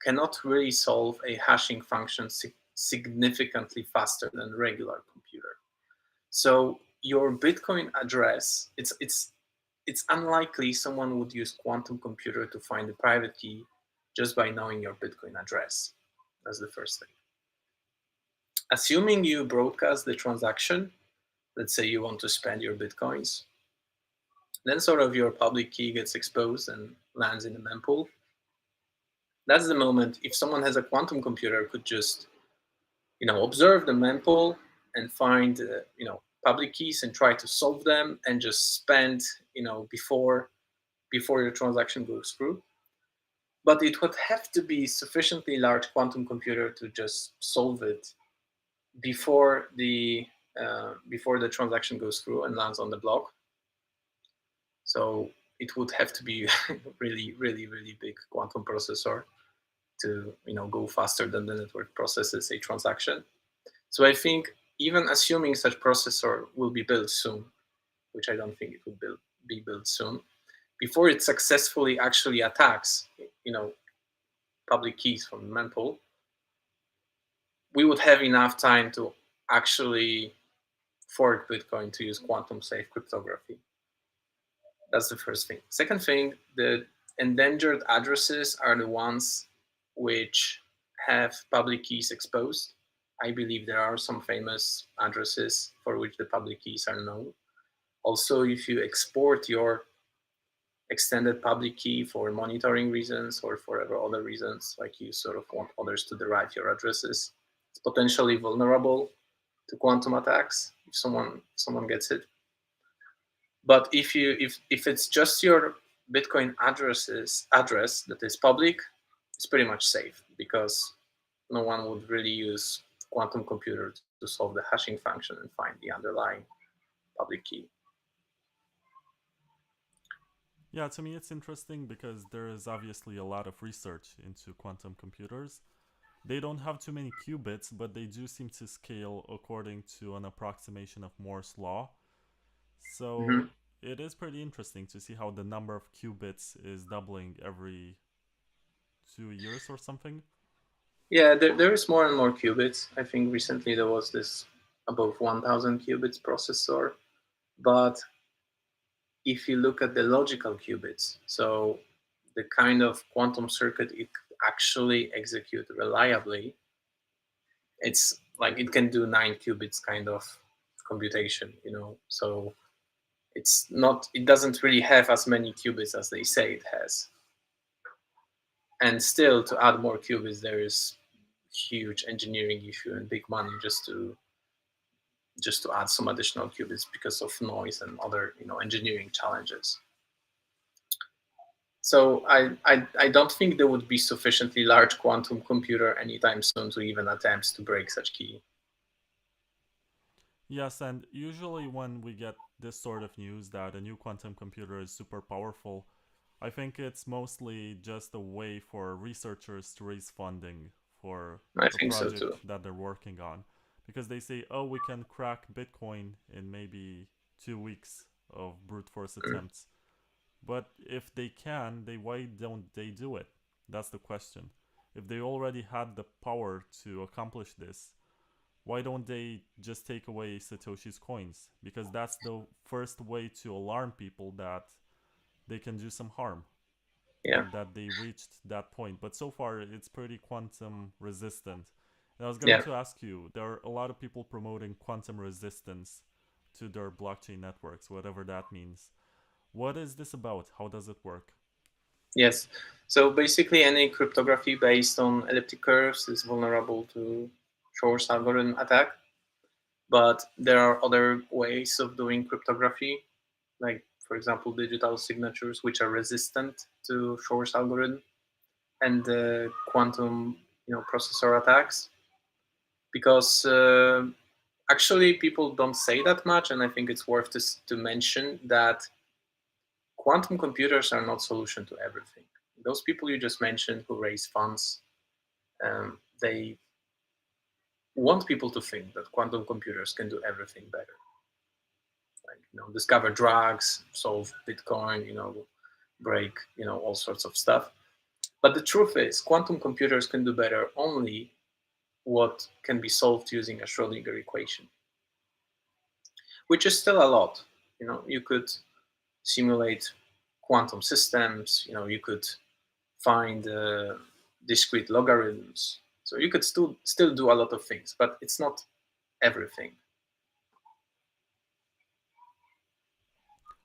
[SPEAKER 2] cannot really solve a hashing function significantly faster than regular computer. So your Bitcoin address, it's unlikely someone would use quantum computer to find the private key just by knowing your Bitcoin address. That's the first thing. Assuming you broadcast the transaction, let's say you want to spend your Bitcoins, then sort of your public key gets exposed and lands in the mempool. That's the moment, if someone has a quantum computer, could just observe the mempool and find public keys and try to solve them and just spend before your transaction goes through. But it would have to be sufficiently large quantum computer to just solve it before the transaction goes through and lands on the block. So it would have to be really, really, really big quantum processor to go faster than the network processes a transaction. So I think even assuming such processor will be built soon, which I don't think it will be built soon, before it successfully actually attacks public keys from the mempool, we would have enough time to actually fork Bitcoin to use quantum safe cryptography. That's the first thing. Second thing, the endangered addresses are the ones which have public keys exposed. I believe there are some famous addresses for which the public keys are known. Also, if you export your extended public key for monitoring reasons or for other reasons, like you sort of want others to derive your addresses, it's potentially vulnerable to quantum attacks if someone gets it. But if it's just your Bitcoin address that is public, it's pretty much safe, because no one would really use quantum computer to solve the hashing function and find the underlying public key.
[SPEAKER 1] Yeah, to me it's interesting because there is obviously a lot of research into quantum computers. They don't have too many qubits, but they do seem to scale according to an approximation of Moore's law.
[SPEAKER 2] Mm-hmm.
[SPEAKER 1] So it is pretty interesting to see how the number of qubits is doubling every 2 years or something.
[SPEAKER 2] Yeah, there is more and more qubits. I think recently there was this above 1,000 qubits processor, but if you look at the logical qubits, so the kind of quantum circuit it actually execute reliably, it's like it can do 9 qubits kind of computation, So it doesn't really have as many qubits as they say it has. And still, to add more qubits, there is huge engineering issue and big money just to add some additional qubits because of noise and other engineering challenges. So I don't think there would be sufficiently large quantum computer anytime soon to even attempt to break such key.
[SPEAKER 1] Yes, and usually when we get this sort of news that a new quantum computer is super powerful, I think it's mostly just a way for researchers to raise funding for
[SPEAKER 2] I
[SPEAKER 1] a
[SPEAKER 2] think so
[SPEAKER 1] project
[SPEAKER 2] too.
[SPEAKER 1] that they're working on. Because they say, oh, we can crack Bitcoin in maybe 2 weeks of brute force
[SPEAKER 2] Mm.
[SPEAKER 1] attempts. But if they can, why don't they do it? That's the question. If they already had the power to accomplish this, why don't they just take away Satoshi's coins? Because that's the first way to alarm people that they can do some harm
[SPEAKER 2] Yeah,
[SPEAKER 1] and that they reached that point. But so far, it's pretty quantum resistant. And I was going
[SPEAKER 2] yeah.
[SPEAKER 1] to ask you, there are a lot of people promoting quantum resistance to their blockchain networks, whatever that means. What is this about? How does it work?
[SPEAKER 2] Yes. So basically, any cryptography based on elliptic curves is vulnerable to Shor's algorithm attack. But there are other ways of doing cryptography, like, for example, digital signatures, which are resistant to Shor's algorithm and quantum processor attacks. because actually people don't say that much, and I think it's worth to mention that quantum computers are not solution to everything. Those people you just mentioned who raise funds, they want people to think that quantum computers can do everything better, like discover drugs, solve Bitcoin, break all sorts of stuff. But the truth is, quantum computers can do better only what can be solved using a Schrodinger equation, which is still a lot. You could simulate quantum systems. You could find discrete logarithms. So you could still do a lot of things, but it's not everything.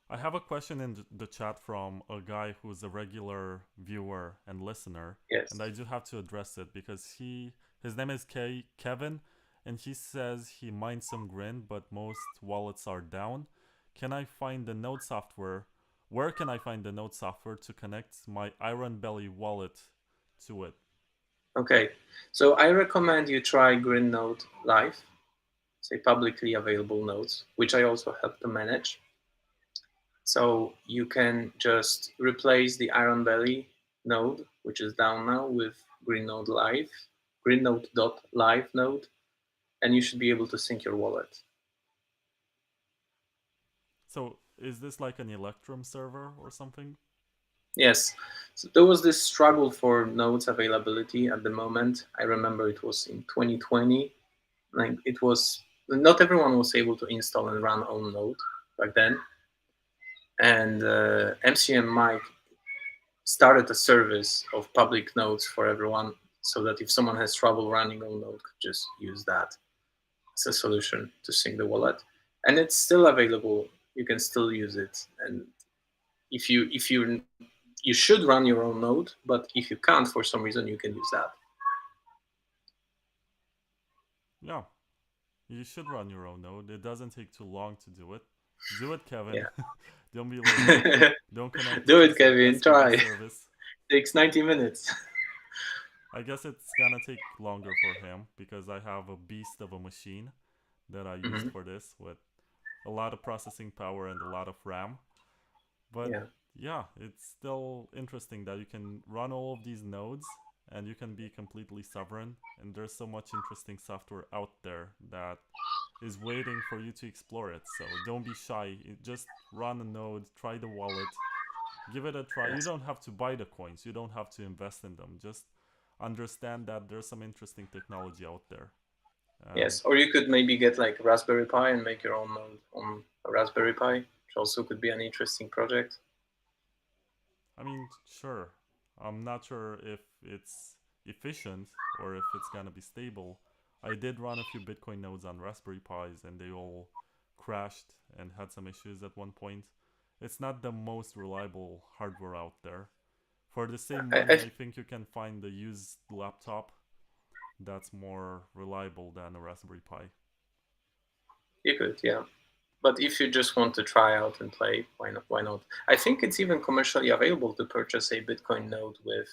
[SPEAKER 1] I have a question in the chat from a guy who's a regular viewer and listener,
[SPEAKER 2] Yes.
[SPEAKER 1] and I do have to address it because his name is Kevin, and he says he mined some Grin, but most wallets are down. Can I find the node software? Where can I find the node software to connect my Iron Belly wallet to it?
[SPEAKER 2] Okay. So I recommend you try Grin Node Live, say publicly available nodes, which I also help to manage. So you can just replace the Iron Belly node, which is down now, with Grin Node Live, grinnode.live node, and you should be able to sync your wallet.
[SPEAKER 1] So is this like an Electrum server or something?
[SPEAKER 2] Yes. So there was this struggle for nodes availability at the moment. I remember it was in 2020. Like it was not everyone was able to install and run own node back then. And MCM Mike started a service of public nodes for everyone, so that if someone has trouble running on node, could just use that as a solution to sync the wallet. And it's still available. You can still use it. And if you should run your own node, but if you can't for some reason, you can use that.
[SPEAKER 1] Yeah, you should run your own node. It doesn't take too long to do it. Do it, Kevin.
[SPEAKER 2] Yeah.
[SPEAKER 1] Don't be lazy. Don't connect
[SPEAKER 2] Do
[SPEAKER 1] to
[SPEAKER 2] it,
[SPEAKER 1] some
[SPEAKER 2] Kevin.
[SPEAKER 1] SPV
[SPEAKER 2] Try.
[SPEAKER 1] service.
[SPEAKER 2] Takes 90 minutes.
[SPEAKER 1] I guess it's gonna take longer for him because I have a beast of a machine that I used
[SPEAKER 2] Mm-hmm.
[SPEAKER 1] for this with a lot of processing power and a lot of RAM. But
[SPEAKER 2] Yeah.
[SPEAKER 1] yeah, it's still interesting that you can run all of these nodes and you can be completely sovereign. And there's so much interesting software out there that is waiting for you to explore it. So don't be shy. Just run a node, try the wallet, give it a try. You
[SPEAKER 2] Yes.
[SPEAKER 1] don't have to buy the coins, you don't have to invest in them. Just understand that there's some interesting technology out there. And
[SPEAKER 2] Yes. Or you could maybe get like Raspberry Pi and make your own node on a Raspberry Pi, which also could be an interesting project.
[SPEAKER 1] I mean, sure. I'm not sure if it's efficient or if it's gonna be stable. I did run a few Bitcoin nodes on Raspberry Pis and they all crashed and had some issues at one point. It's not the most reliable hardware out there. For the same
[SPEAKER 2] I,
[SPEAKER 1] money,
[SPEAKER 2] I
[SPEAKER 1] I think you can find a used laptop that's more reliable than a Raspberry Pi.
[SPEAKER 2] You could, yeah. But if you just want to try out and play, why not? Why not? I think it's even commercially available to purchase a Bitcoin node with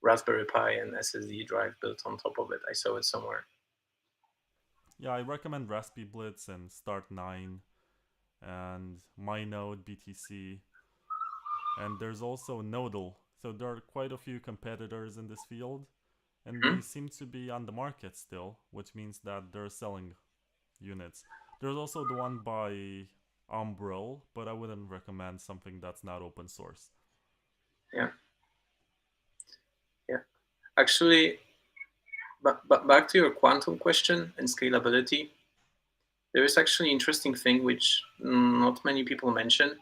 [SPEAKER 2] Raspberry Pi and SSD drive built on top of it. I saw it somewhere.
[SPEAKER 1] Yeah, I recommend Raspberry Blitz and Start 9 and MyNode BTC. And there's also Nodal. So there are quite a few competitors in this field, and
[SPEAKER 2] Hmm?
[SPEAKER 1] they seem to be on the market still, which means that they're selling units. There's also the one by Umbrel, but I wouldn't recommend something that's not open source.
[SPEAKER 2] Yeah, yeah. Actually, but back to your quantum question and scalability, there is actually an interesting thing which not many people mention.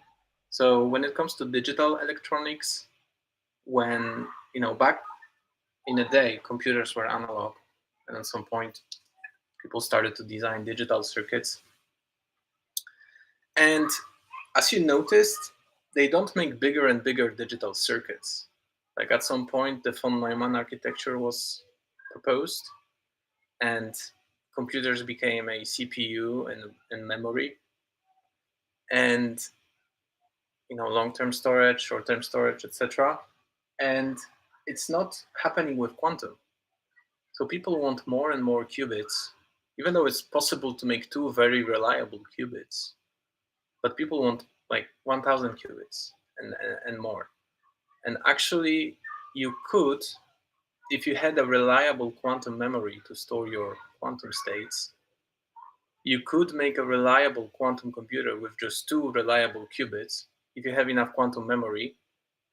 [SPEAKER 2] So when it comes to digital electronics, when back in the day, computers were analog, and at some point, people started to design digital circuits. And as you noticed, they don't make bigger and bigger digital circuits. Like at some point, the von Neumann architecture was proposed, and computers became a CPU and memory, and long-term storage, short-term storage, etc. And it's not happening with quantum. So people want more and more qubits even though it's possible to make 2 very reliable qubits, but people want like 1,000 qubits and more. And actually, you could, if you had a reliable quantum memory to store your quantum states, you could make a reliable quantum computer with just 2 reliable qubits if you have enough quantum memory,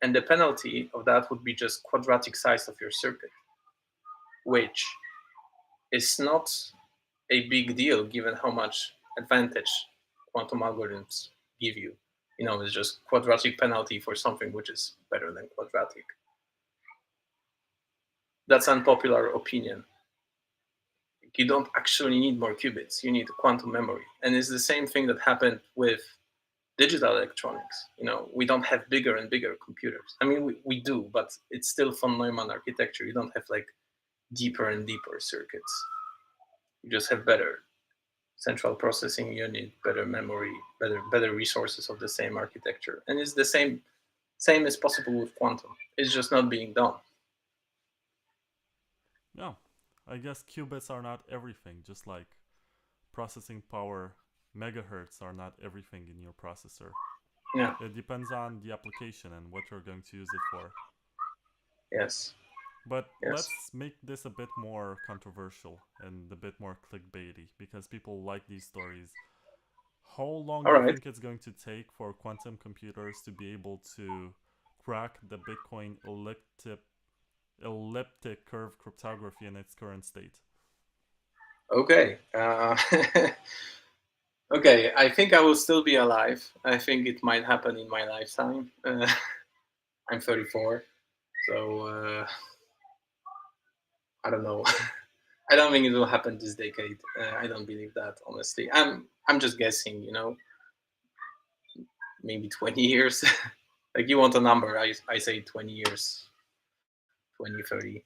[SPEAKER 2] and the penalty of that would be just quadratic size of your circuit, which is not a big deal given how much advantage quantum algorithms give you. It's just quadratic penalty for something which is better than quadratic. That's unpopular opinion. You don't actually need more qubits. You need quantum memory. And it's the same thing that happened with digital electronics. We don't have bigger and bigger computers. I mean, we do, but it's still von Neumann architecture. You don't have like deeper and deeper circuits. You just have better central processing unit, better memory, better resources of the same architecture. And it's the same as possible with quantum. It's just not being done.
[SPEAKER 1] Yeah, I guess qubits are not everything, just like processing power megahertz are not everything in your processor.
[SPEAKER 2] Yeah.
[SPEAKER 1] It depends on the application and what you're going to use it for.
[SPEAKER 2] Yes.
[SPEAKER 1] But
[SPEAKER 2] Yes.
[SPEAKER 1] let's make this a bit more controversial and a bit more clickbaity because people like these stories. How long do you think it's going to take for quantum computers to be able to crack the Bitcoin elliptic curve cryptography in its current state?
[SPEAKER 2] Okay. Okay, I think I will still be alive. I think it might happen in my lifetime. I'm 34, so I don't know. I don't think it will happen this decade. I don't believe that, honestly. I'm just guessing. Maybe 20 years. Like, you want a number, I say 20 years, 20, 30,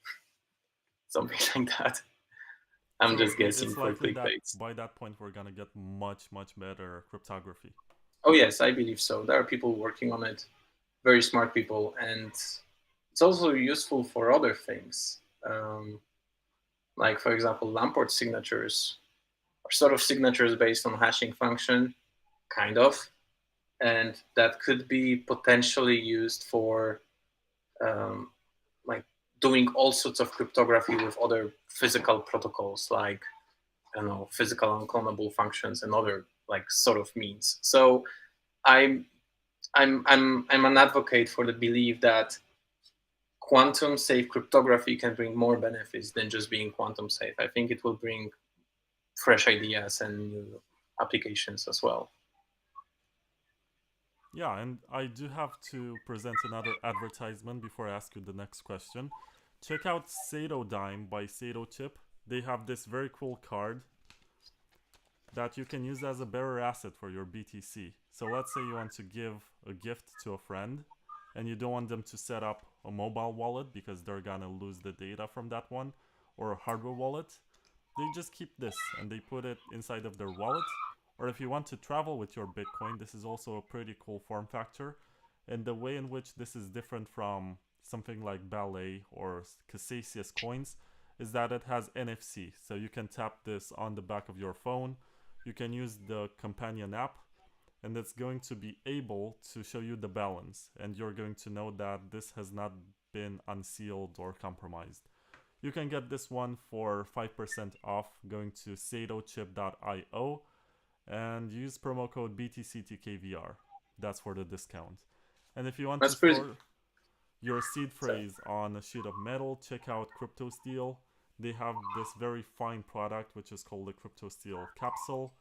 [SPEAKER 2] something like that. I'm just guessing
[SPEAKER 1] it's
[SPEAKER 2] for
[SPEAKER 1] likely that
[SPEAKER 2] clickbaits.
[SPEAKER 1] by that point we're gonna get much better cryptography.
[SPEAKER 2] Oh yes, I believe so. There are people working on it, very smart people, and it's also useful for other things. Like, for example, Lamport signatures are sort of signatures based on hashing function, kind of, and that could be potentially used for like doing all sorts of cryptography with other physical protocols, like, I don't know, physical unclonable functions and other like sort of means. So I'm an advocate for the belief that quantum safe cryptography can bring more benefits than just being quantum safe. I think it will bring fresh ideas and new applications as well.
[SPEAKER 1] Yeah, and I do have to present another advertisement before I ask you the next question. Check out Sato Dime by Sato Chip. They have this very cool card that you can use as a bearer asset for your BTC. So let's say you want to give a gift to a friend and you don't want them to set up a mobile wallet because they're gonna lose the data from that one, or a hardware wallet. They just keep this and they put it inside of their wallet. Or if you want to travel with your Bitcoin, this is also a pretty cool form factor. And the way in which this is different from something like Ballet or Cassius coins is that it has NFC. So you can tap this on the back of your phone. You can use the companion app, and it's going to be able to show you the balance. And you're going to know that this has not been unsealed or compromised. You can get this one for 5% off going to satochip.io and use promo code BTCTKVR. That's for the discount. And if you want to store your seed phrase on a sheet of metal, check out CryptoSteel. They have this very fine product which is called the CryptoSteel capsule,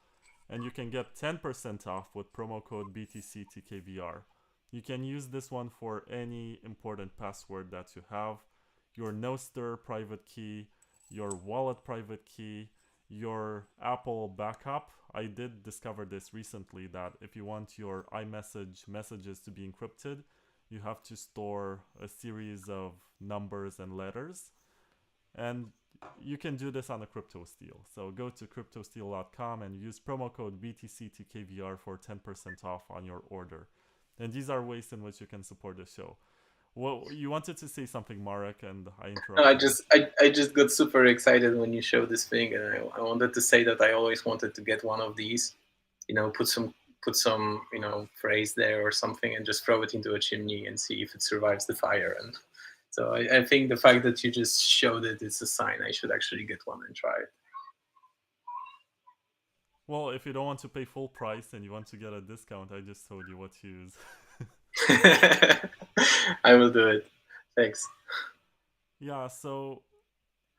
[SPEAKER 1] and you can get 10% off with promo code BTCTKVR. You can use this one for any important password that you have, your Nostr private key, your wallet private key, your Apple backup. I did discover this recently that if you want your iMessage messages to be encrypted, you have to store a series of numbers and letters. And you can do this on a CryptoSteel. So go to cryptosteel.com and use promo code BTCTKVR for 10% off on your order. And these are ways in which you can support the show. Well, you wanted to say something, Marek, and I
[SPEAKER 2] No, I
[SPEAKER 1] interrupted you.
[SPEAKER 2] just I just got super excited when you showed this thing, and I wanted to say that I always wanted to get one of these. Put some phrase there or something, and just throw it into a chimney and see if it survives the fire. And so I think the fact that you just showed it is a sign I should actually get one and try
[SPEAKER 1] Well, if you don't want to pay full price and you want to get a discount, I just told you what to use.
[SPEAKER 2] it. I will do it. Thanks.
[SPEAKER 1] Yeah, so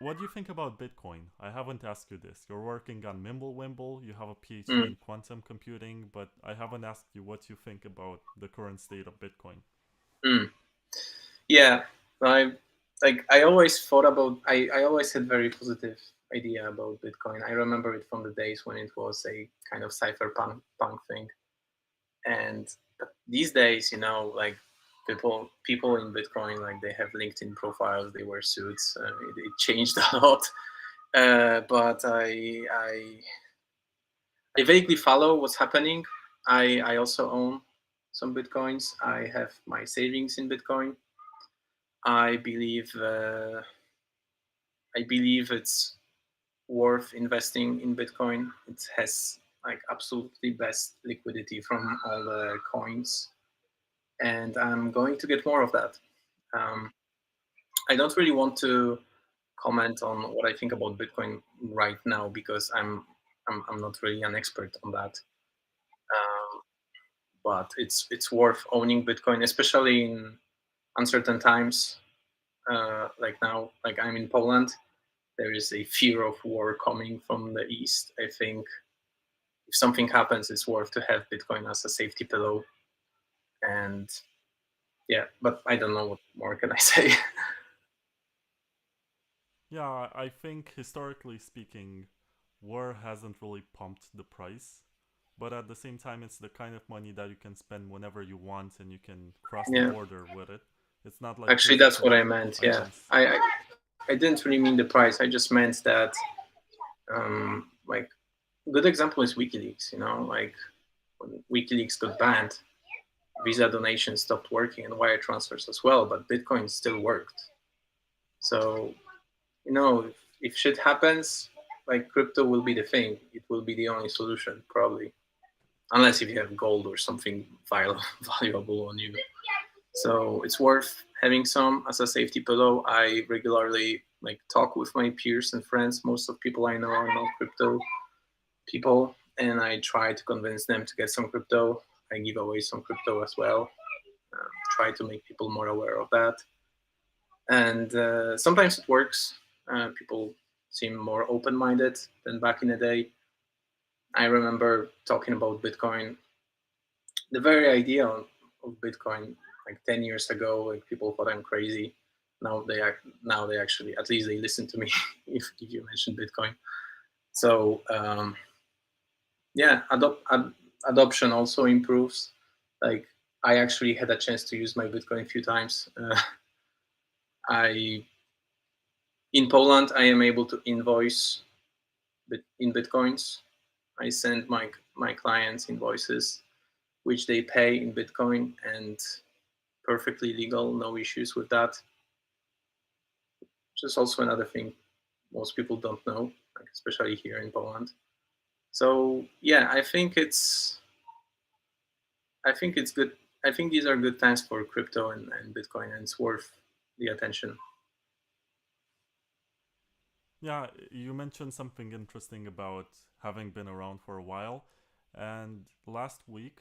[SPEAKER 1] what do you think about Bitcoin? I haven't asked you this. You're working on MimbleWimble, you have a PhD
[SPEAKER 2] Mm,
[SPEAKER 1] in quantum computing, but I haven't asked you what you think about the current state of Bitcoin.
[SPEAKER 2] mm. Yeah, I I always thought about I always had very positive idea about Bitcoin. I remember it from the days when it was a kind of cypherpunk punk thing. And these days, like people in Bitcoin, like they have LinkedIn profiles, they wear suits. It changed a lot. But I vaguely follow what's happening. I also own some Bitcoins. I have my savings in Bitcoin. I believe uh, I believe it's worth investing in Bitcoin. It has like absolutely best liquidity from all the coins, and I'm going to get more of that. Um, I don't really want to comment on what I think about Bitcoin right now because I'm not really an expert on that. Um, but it's worth owning Bitcoin, especially in uncertain times. Like now, like I'm in Poland, there is a fear of war coming from the east. I think if something happens, it's worth to have Bitcoin as a safety pillow. And yeah, but I don't know what more can I say.
[SPEAKER 1] Yeah, I think historically speaking, war hasn't really pumped the price, but at the same time, it's the kind of money that you can spend whenever you want and you can cross the
[SPEAKER 2] Yeah,
[SPEAKER 1] border with it. It's not like
[SPEAKER 2] actually, that's what I
[SPEAKER 1] physical
[SPEAKER 2] meant. Yeah,
[SPEAKER 1] items.
[SPEAKER 2] I didn't really mean the price. I just meant that, like, good example is WikiLeaks. Like when WikiLeaks got banned, Visa donations stopped working and wire transfers as well, but Bitcoin still worked. So if shit happens, like crypto will be the thing. It will be the only solution probably, unless if you have gold or something valuable on you. So it's worth having some as a safety pillow. I regularly like talk with my peers and friends. Most of people I know are not crypto people, and I try to convince them to get some crypto. I give away some crypto as well. Try to make people more aware of that, and sometimes it works. People seem more open-minded than back in the day. I remember talking about Bitcoin. The very idea of Bitcoin, like 10 years ago, like people thought I'm crazy. Now they actually, at least they listen to me if you mention Bitcoin. So yeah, adoption also improves. Like I actually had a chance to use my Bitcoin a few times. I In Poland, I am able to invoice in Bitcoins. I send my clients invoices, which they pay in Bitcoin, and perfectly legal, no issues with that. Which is also another thing most people don't know, like especially here in Poland. So yeah, I think it's good. I think these are good times for crypto and Bitcoin, and it's worth the attention.
[SPEAKER 1] Yeah, you mentioned something interesting about having been around for a while. And last week,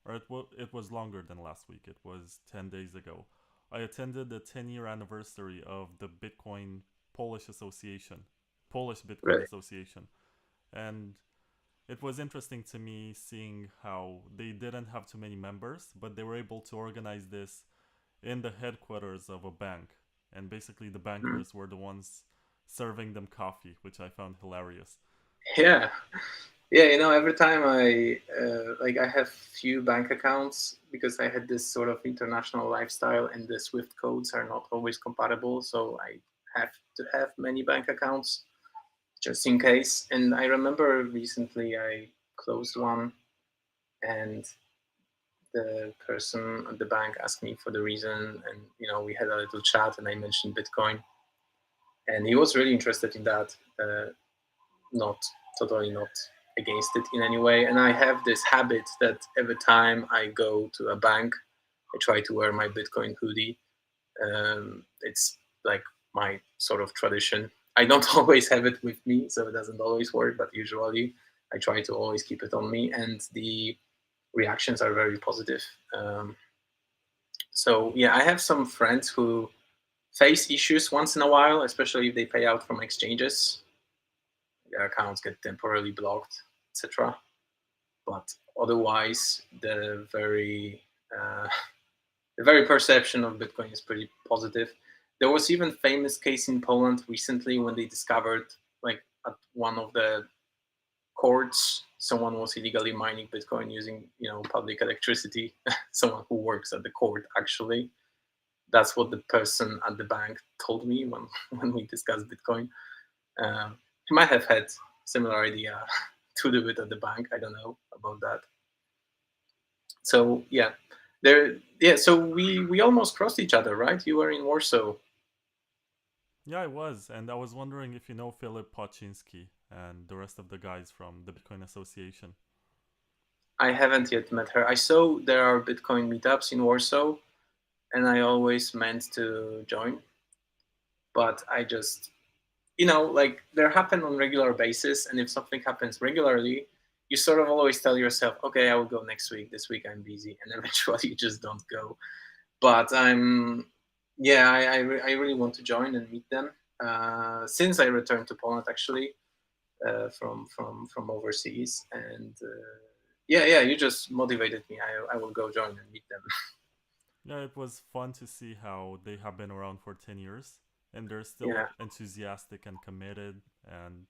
[SPEAKER 1] or it was longer than last week, it was 10 days ago, I attended the 10-year anniversary of the Polish Association, Polish Bitcoin
[SPEAKER 2] Really?
[SPEAKER 1] Association. And it was interesting to me seeing how they didn't have too many members, but they were able to organize this in the headquarters of a bank. And basically, the
[SPEAKER 2] Mm.
[SPEAKER 1] bankers were the ones serving them coffee, which I found hilarious.
[SPEAKER 2] Yeah, yeah. Every time I have few bank accounts because I had this sort of international lifestyle, and the Swift codes are not always compatible, so I have to have many bank accounts just in case. And I remember recently I closed one, and the person at the bank asked me for the reason, and we had a little chat, and I mentioned Bitcoin, and he was really interested in that. Not totally not against it in any way. And I have this habit that every time I go to a bank, I try to wear my Bitcoin hoodie. It's like my sort of tradition. I don't always have it with me, so it doesn't always work, but usually I try to always keep it on me, and the reactions are very positive. So yeah, I have some friends who face issues once in a while, especially if they pay out from exchanges. Their accounts get temporarily blocked, etc. But otherwise, uh, the very perception of Bitcoin is pretty positive. There was even famous case in Poland recently when they discovered, like at one of the courts, someone was illegally mining Bitcoin using public electricity. Someone who works at the court actually. That's what the person at the bank told me when when we discussed Bitcoin. He might have had similar idea to do it at the bank. I don't know about that. So yeah, yeah. So we almost crossed each other, right? You were in Warsaw.
[SPEAKER 1] Yeah, I was, and I was wondering if you know Philip Pociński and the rest of the guys from the Bitcoin Association.
[SPEAKER 2] I haven't yet met her. I saw there are Bitcoin meetups in Warsaw, and I always meant to join, but I just like they happen on regular basis, and if something happens regularly, you sort of always tell yourself, okay, I will go next week. This week I'm busy, and eventually you just don't go. But yeah, I really want to join and meet them. Since I returned to Poland, actually, from overseas, and yeah, you just motivated me. I will go join and meet them.
[SPEAKER 1] Yeah, it was fun to see how they have been around for 10 years and they're still
[SPEAKER 2] Yeah.
[SPEAKER 1] enthusiastic and committed. And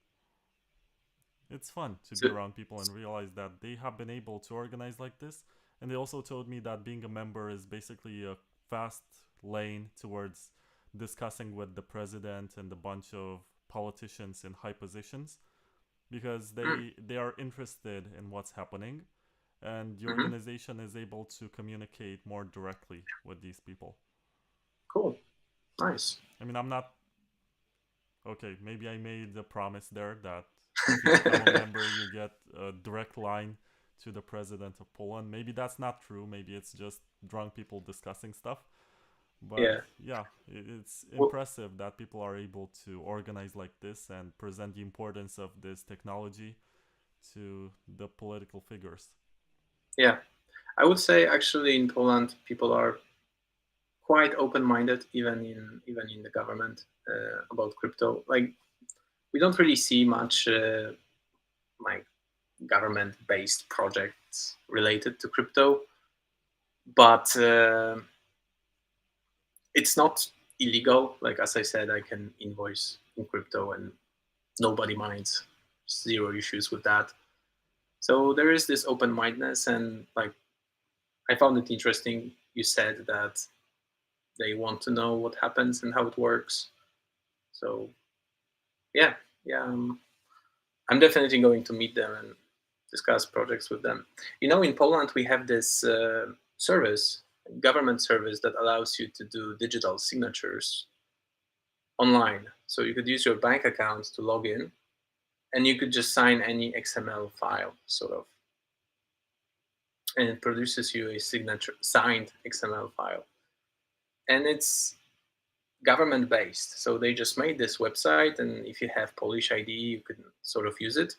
[SPEAKER 1] it's fun to be
[SPEAKER 2] So,
[SPEAKER 1] around people and realize that they have been able to organize like this. And they also told me that being a member is basically a fast lane towards discussing with the president and a bunch of politicians in high positions because
[SPEAKER 2] mm,
[SPEAKER 1] they are interested in what's happening and the
[SPEAKER 2] hmm.
[SPEAKER 1] organization is able to communicate more directly with these people.
[SPEAKER 2] Cool, nice.
[SPEAKER 1] I mean, I'm not okay. Maybe I made a promise there that if you become a member, you get a direct line to the president of Poland. Maybe that's not true. Maybe it's just drunk people discussing stuff. But
[SPEAKER 2] Yeah.
[SPEAKER 1] yeah, it's
[SPEAKER 2] Well,
[SPEAKER 1] impressive that people are able to organize like this and present the importance of this technology to the political figures.
[SPEAKER 2] yeah. I would say actually in Poland, people are quite open-minded, even in the government, about crypto. Like we don't really see much like government-based projects related to crypto, but it's not illegal. Like as I said, I can invoice in crypto, and nobody minds. Zero issues with that. So there is this open-mindedness, and like I found it interesting. You said that they want to know what happens and how it works. So yeah, yeah, I'm definitely going to meet them and discuss projects with them. In Poland we have this service, government service that allows you to do digital signatures online. So you could use your bank account to log in, and you could just sign any XML file, sort of, and it produces you a signature signed XML file, and it's government based. So they just made this website, and if you have Polish ID, you can sort of use it.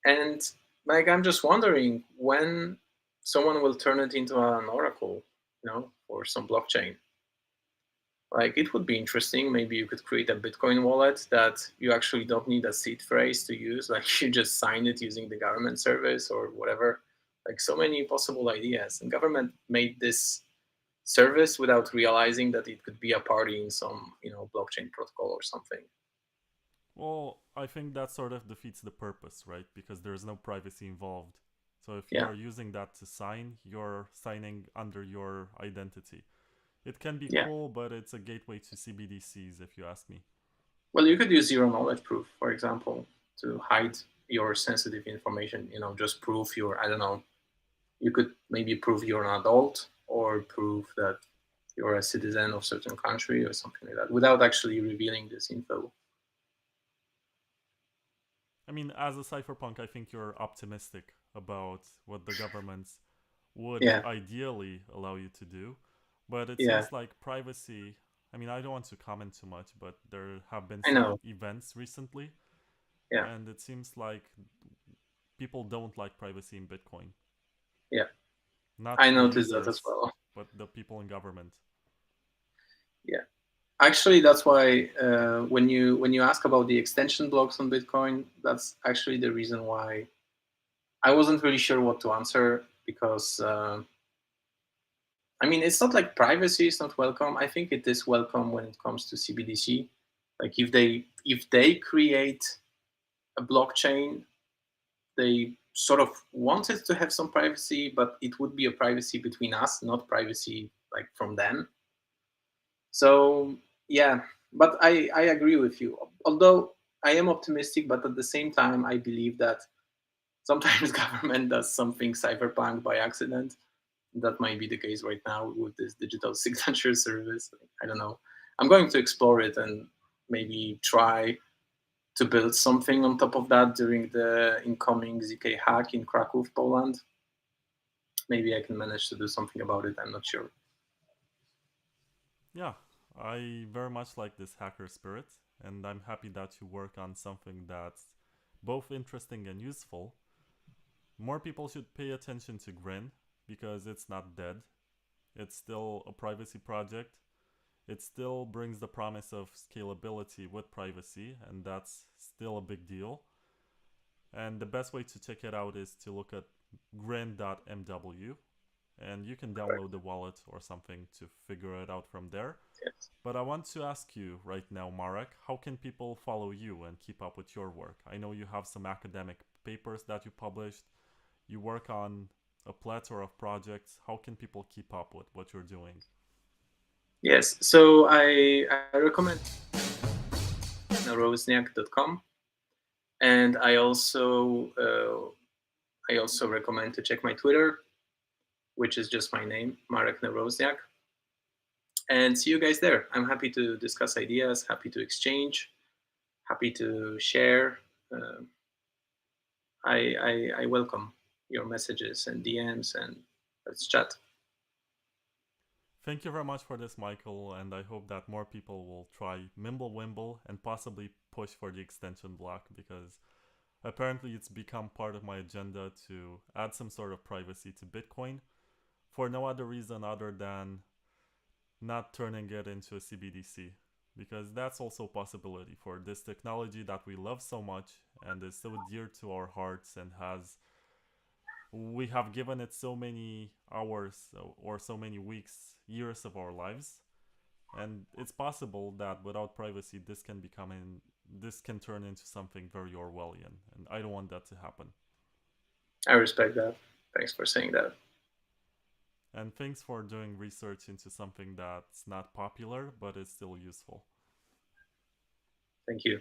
[SPEAKER 2] And like I'm just wondering when someone will turn it into an oracle, for some blockchain. Like it would be interesting. Maybe you could create a Bitcoin wallet that you actually don't need a seed phrase to use. Like you just sign it using the government service or whatever. Like so many possible ideas. And government made this service without realizing that it could be a party in some, blockchain protocol or something.
[SPEAKER 1] Well, I think that sort of defeats the purpose, right? Because there's no privacy involved. So if you
[SPEAKER 2] Yeah.
[SPEAKER 1] are using that to sign, you're signing under your identity. It can be
[SPEAKER 2] Yeah.
[SPEAKER 1] cool, but it's a gateway to CBDCs, if you ask me.
[SPEAKER 2] Well, you could use zero knowledge proof, for example, to hide your sensitive information. Just prove your, I don't know, you could maybe prove you're an adult or prove that you're a citizen of certain country or something like that without actually revealing this info.
[SPEAKER 1] I mean, as a cypherpunk, I think you're optimistic about what the governments would
[SPEAKER 2] Yeah,
[SPEAKER 1] ideally allow you to do. But it
[SPEAKER 2] yeah,
[SPEAKER 1] seems like privacy. I mean, I don't want to comment too much, but there have been
[SPEAKER 2] I
[SPEAKER 1] some
[SPEAKER 2] know.
[SPEAKER 1] events recently,
[SPEAKER 2] Yeah,
[SPEAKER 1] and it seems like people don't like privacy in Bitcoin.
[SPEAKER 2] yeah,
[SPEAKER 1] Not
[SPEAKER 2] I
[SPEAKER 1] the
[SPEAKER 2] noticed that as
[SPEAKER 1] users,
[SPEAKER 2] well.
[SPEAKER 1] but the people in government.
[SPEAKER 2] Yeah, actually, that's why when you ask about the extension blocks on Bitcoin, that's actually the reason why I wasn't really sure what to answer because I mean it's not like privacy is not welcome. I think it is welcome when it comes to CBDC. Like if they create a blockchain, they sort of wanted to have some privacy, but it would be a privacy between us, not privacy like from them. So yeah, but I agree with you. Although I am optimistic, but at the same time I believe that sometimes government does something cyberpunk by accident. That might be the case right now with this digital signature service. I don't know. I'm going to explore it and maybe try to build something on top of that during the incoming ZK hack in Krakow, Poland. Maybe I can manage to do something about it. I'm not sure.
[SPEAKER 1] Yeah, I very much like this hacker spirit, and I'm happy that you work on something that's both interesting and useful. More people should pay attention to Grin because it's not dead. It's still a privacy project. It still brings the promise of scalability with privacy, and that's still a big deal. And the best way to check it out is to look at grin.mw, and you can download the wallet or something to figure it out from there.
[SPEAKER 2] Yes.
[SPEAKER 1] But I want to ask you right now, Marek, how can people follow you and keep up with your work? I know you have some academic papers that you published. You work on a plethora of projects. How can people keep up with what you're doing?
[SPEAKER 2] Yes. So I recommend narozniak.com, and I also recommend to check my Twitter, which is just my name, Marek Narozniak, and see you guys there. I'm happy to discuss ideas, happy to exchange, happy to share. Uh, I welcome your messages and DMs, and let's chat.
[SPEAKER 1] Thank you very much for this, Michael, and I hope that more people will try MimbleWimble and possibly push for the extension block because apparently it's become part of my agenda to add some sort of privacy to Bitcoin for no other reason other than not turning it into a CBDC. Because that's also a possibility for this technology that we love so much and is so dear to our hearts and has we have given it so many hours or so many weeks, years of our lives, and it's possible that without privacy, this can turn into something very Orwellian, and I don't want that to happen.
[SPEAKER 2] I respect that. Thanks for saying that.
[SPEAKER 1] And thanks for doing research into something that's not popular but is still useful.
[SPEAKER 2] Thank you.